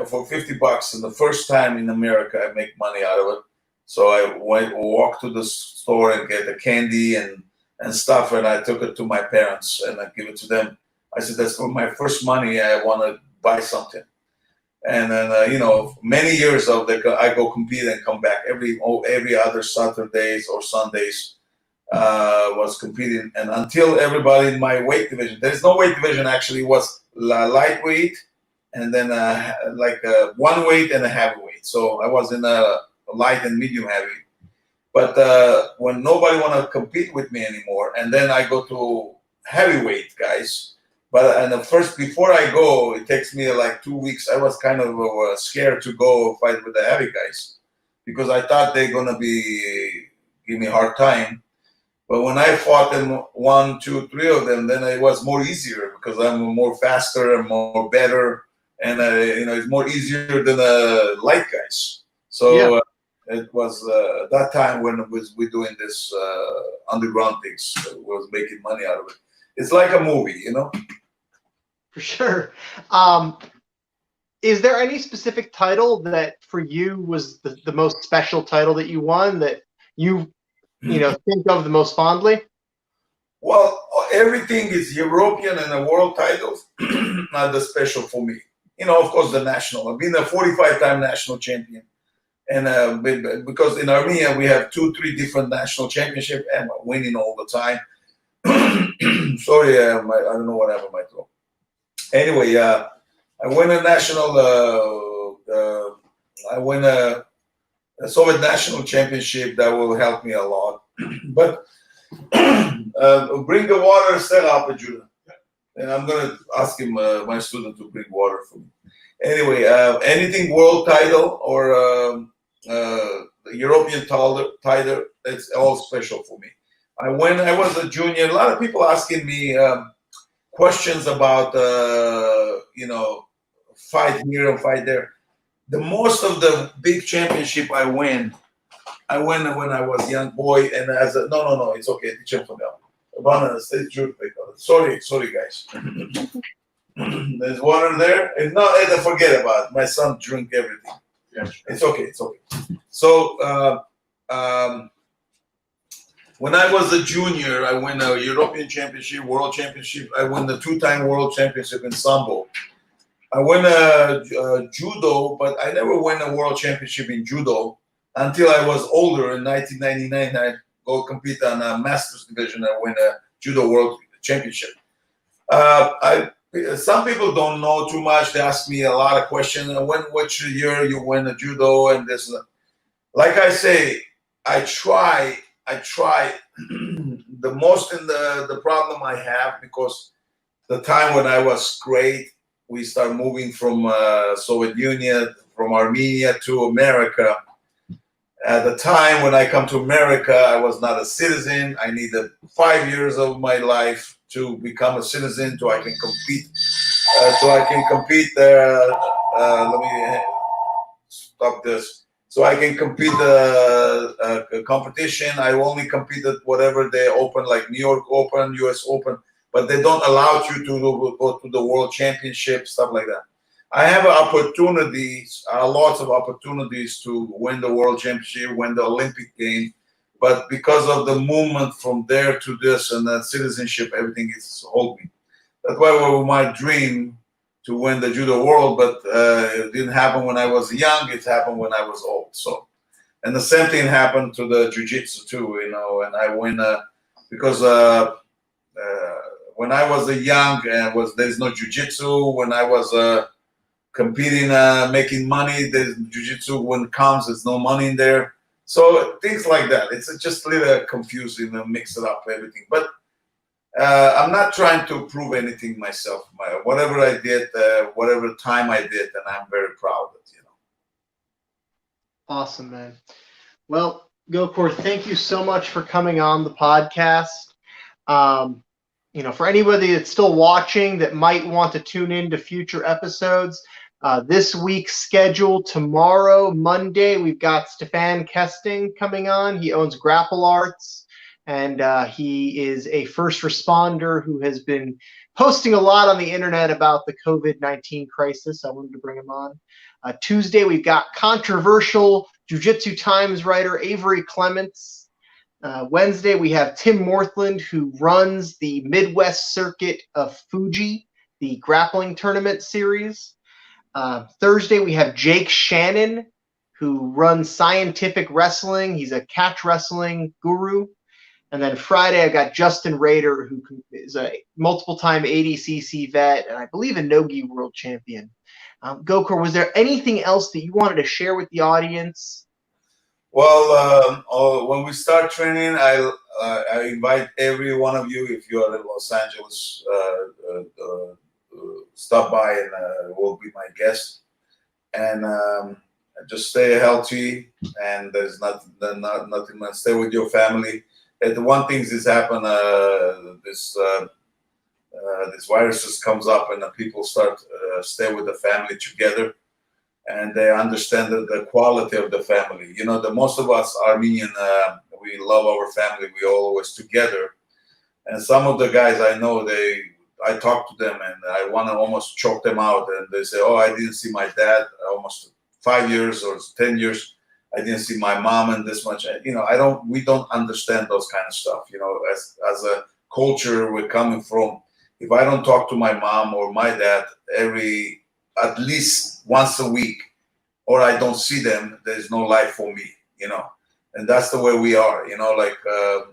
for $50, and the first time in America, I make money out of it. So I walked to the store and get the candy and stuff, and I took it to my parents and I give it to them. I said, "That's for my first money. I want to buy something." And then many years I go compete and come back every other Saturdays or Sundays. Was competing, and until everybody in my weight division, there's no weight division actually, was lightweight, and then one weight and a heavyweight. So I was in a light and medium heavy. But when nobody want to compete with me anymore, and then I go to heavyweight guys. But before I go, it takes me like 2 weeks. I was kind of scared to go fight with the heavy guys because I thought they're gonna give me a hard time. But when I fought them 1, 2, 3 of them, then it was more easier because I'm more faster and more better, and it's more easier than the light guys. So it was that time when we doing this underground things, was making money out of it. It's like a movie, For sure. is there any specific title that for you was the most special title that you won that you think of the most fondly? Well, everything is European and the world titles, not the special for me. Of course, the national. I've been a 45-time national champion. And because in Armenia, we have 2-3 different national championships and we're winning all the time. Sorry, I don't know what happened to my throat. Anyway, I win a national, I win a Soviet national championship that will help me a lot. But bring the water, set up a Judo. And I'm going to ask him, my student, to bring water for me. Anyway, anything world title or European title, it's all special for me. When I was a junior, a lot of people asking me questions about, fight here and fight there. The most of the big championship I win when I was a young boy, and no, it's okay. Sorry, guys. There's water there. It's not, forget about it. My son drink everything. Yeah. It's okay. So, when I was a junior, I won a European championship, world championship. I won the 2-time world championship in Sambo. I won a judo, but I never won a world championship in judo until I was older. In 1999, I go compete on a masters division. I win a judo world championship. Some people don't know too much. They ask me a lot of questions. Which year you win a judo and this? Like I say, I try the most in the problem I have, because the time when I was great, we start moving from Soviet Union, from Armenia to America. At the time when I come to America, I was not a citizen. I needed 5 years of my life to become a citizen, so I can compete. Let me stop this. So I can compete the competition. I only competed whatever they open, like New York Open, US Open, but they don't allow you to go to the World Championship, stuff like that. I have opportunities, lots of opportunities to win the World Championship, win the Olympic game, but because of the movement from there to this and that citizenship, everything is hold me. That's why it was my dream to win the Judo World, but it didn't happen when I was young. It happened when I was old. So, and the same thing happened to the Jiu-Jitsu too, and I win because when I was a young, there's no Jiu-Jitsu. When I was competing, making money, there's Jiu-Jitsu. When it comes, there's no money in there. So things like that. It's just a little confusing and mix it up, everything. But I'm not trying to prove anything myself. Whatever I did, whatever time I did, and I'm very proud of it. Awesome, man. Well, Gokor, thank you so much for coming on the podcast. For anybody that's still watching that might want to tune in to future episodes, this week's schedule: tomorrow, Monday, we've got Stefan Kesting coming on. He owns Grapple Arts, and he is a first responder who has been posting a lot on the internet about the COVID-19 crisis. I wanted to bring him on. Tuesday, we've got controversial Jiu-Jitsu Times writer Avery Clements. Wednesday, we have Tim Morthland, who runs the Midwest circuit of Fuji, the grappling tournament series. Thursday, we have Jake Shannon, who runs Scientific Wrestling. He's a catch wrestling guru. And then Friday, I've got Justin Rader, who is a multiple-time ADCC vet and I believe a Nogi world champion. Gokor, was there anything else that you wanted to share with the audience? Well, when we start training, I invite every one of you, if you are in Los Angeles, stop by and will be my guest. And just stay healthy, and there's nothing much. Stay with your family. And the one thing is happened, this virus just comes up, and the people start stay with the family together, and they understand the quality of the family. The most of us Armenian, we love our family. We always together, and some of the guys I know, they I talk to them and I want to almost choke them out, and they say, "Oh, I didn't see my dad almost 5 years or 10 years. I didn't see my mom in this much." We don't understand those kind of stuff. As a culture we're coming from, if I don't talk to my mom or my dad at least once a week, or I don't see them, there's no life for me. And that's the way we are.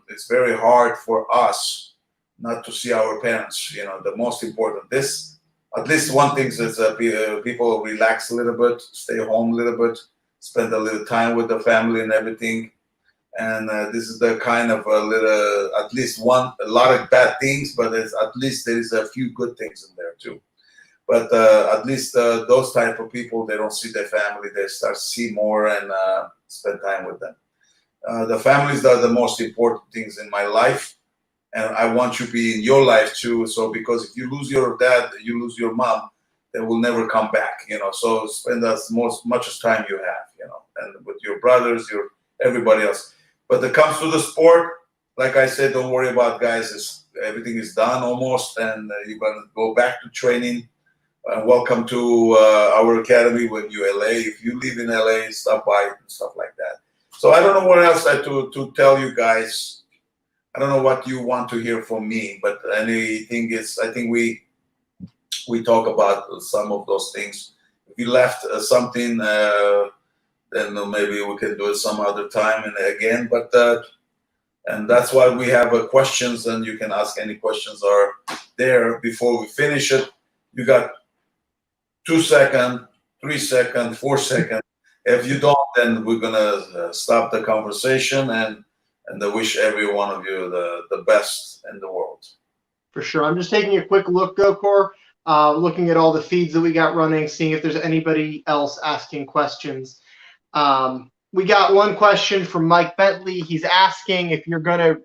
It's very hard for us not to see our parents. The most important. At least one thing is people relax a little bit, stay home a little bit, spend a little time with the family and everything. And this is the kind of a lot of bad things, but at least there is a few good things in there too. But at least those type of people, they don't see their family. They start to see more and spend time with them. The families are the most important things in my life. And I want you to be in your life too. So because if you lose your dad, you lose your mom, they will never come back. So spend as much as time you have, and with your brothers, everybody else. But it comes to the sport, like I said, don't worry about guys. Everything is done almost, and you're gonna go back to training. Welcome to our academy when you're LA. If you live in LA, stop by and stuff like that. So I don't know what else to tell you guys. I don't know what you want to hear from me, but anything is, I think we talk about some of those things. If you left something, then maybe we can do it some other time and again. But and that's why we have questions, and you can ask any questions are there before we finish it. You got 2 seconds, 3 seconds, 4 seconds. If you don't, then we're gonna stop the conversation, and I wish every one of you the best in the world. For sure. I'm just taking a quick look, Gokor, looking at all the feeds that we got running, seeing if there's anybody else asking questions. We got one question from Mike Bentley. He's asking if you're going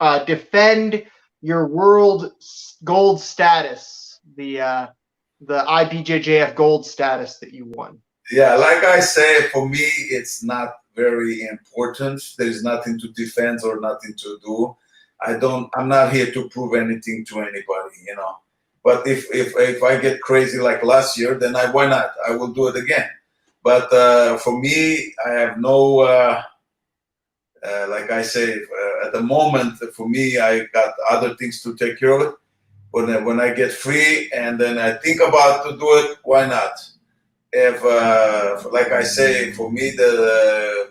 to defend your world gold status, the IBJJF gold status that you won. Yeah, like I say, for me, it's not very important. There's nothing to defend or nothing to do. I'm not here to prove anything to anybody, But if I get crazy like last year, then why not? I will do it again. But for me, I have no, like I say, at the moment, for me, I got other things to take care of it. When I get free and then I think about to do it, why not? If, like I say, for me, the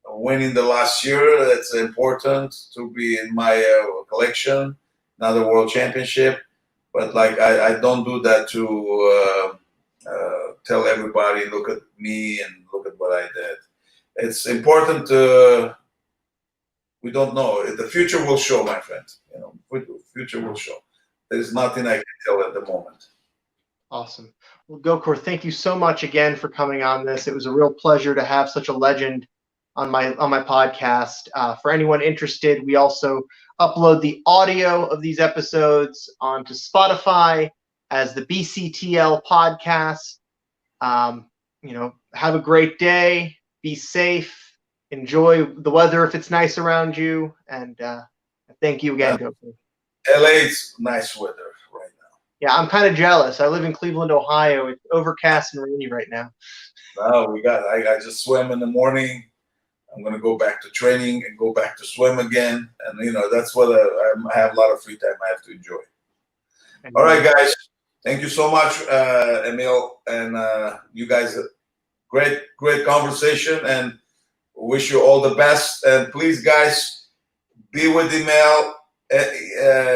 winning the last year, it's important to be in my collection, another world championship. But like I don't do that to tell everybody, look at me and look at what I did. It's important. We don't know. The future will show, my friend. Future will show. There's nothing I can tell at the moment. Awesome. Well, Gokor, thank you so much again for coming on this. It was a real pleasure to have such a legend on my podcast. For anyone interested, we also upload the audio of these episodes onto Spotify as the BCTL Podcast. Have a great day. Be safe. Enjoy the weather if it's nice around you. And thank you again, Gokor. LA's nice weather right now. Yeah, I'm kind of jealous. I live in Cleveland, Ohio. It's overcast and rainy right now. No, I just swim in the morning. I'm going to go back to training and go back to swim again. And, that's what I have a lot of free time I have to enjoy. All right, guys. Thank you so much, Emil. And you guys, great conversation. And wish you all the best. And please, guys, be with Emil.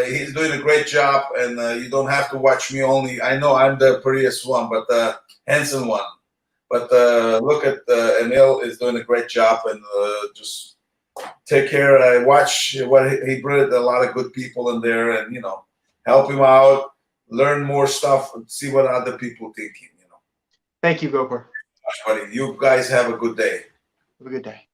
He's doing a great job. And you don't have to watch me only. I know I'm the prettiest one, but the handsome one. But look at Emil is doing a great job, and just take care. I watch what he brought a lot of good people in there, and help him out, learn more stuff, and see what other people thinking. Thank you, Gokor. Buddy, you guys have a good day. Have a good day.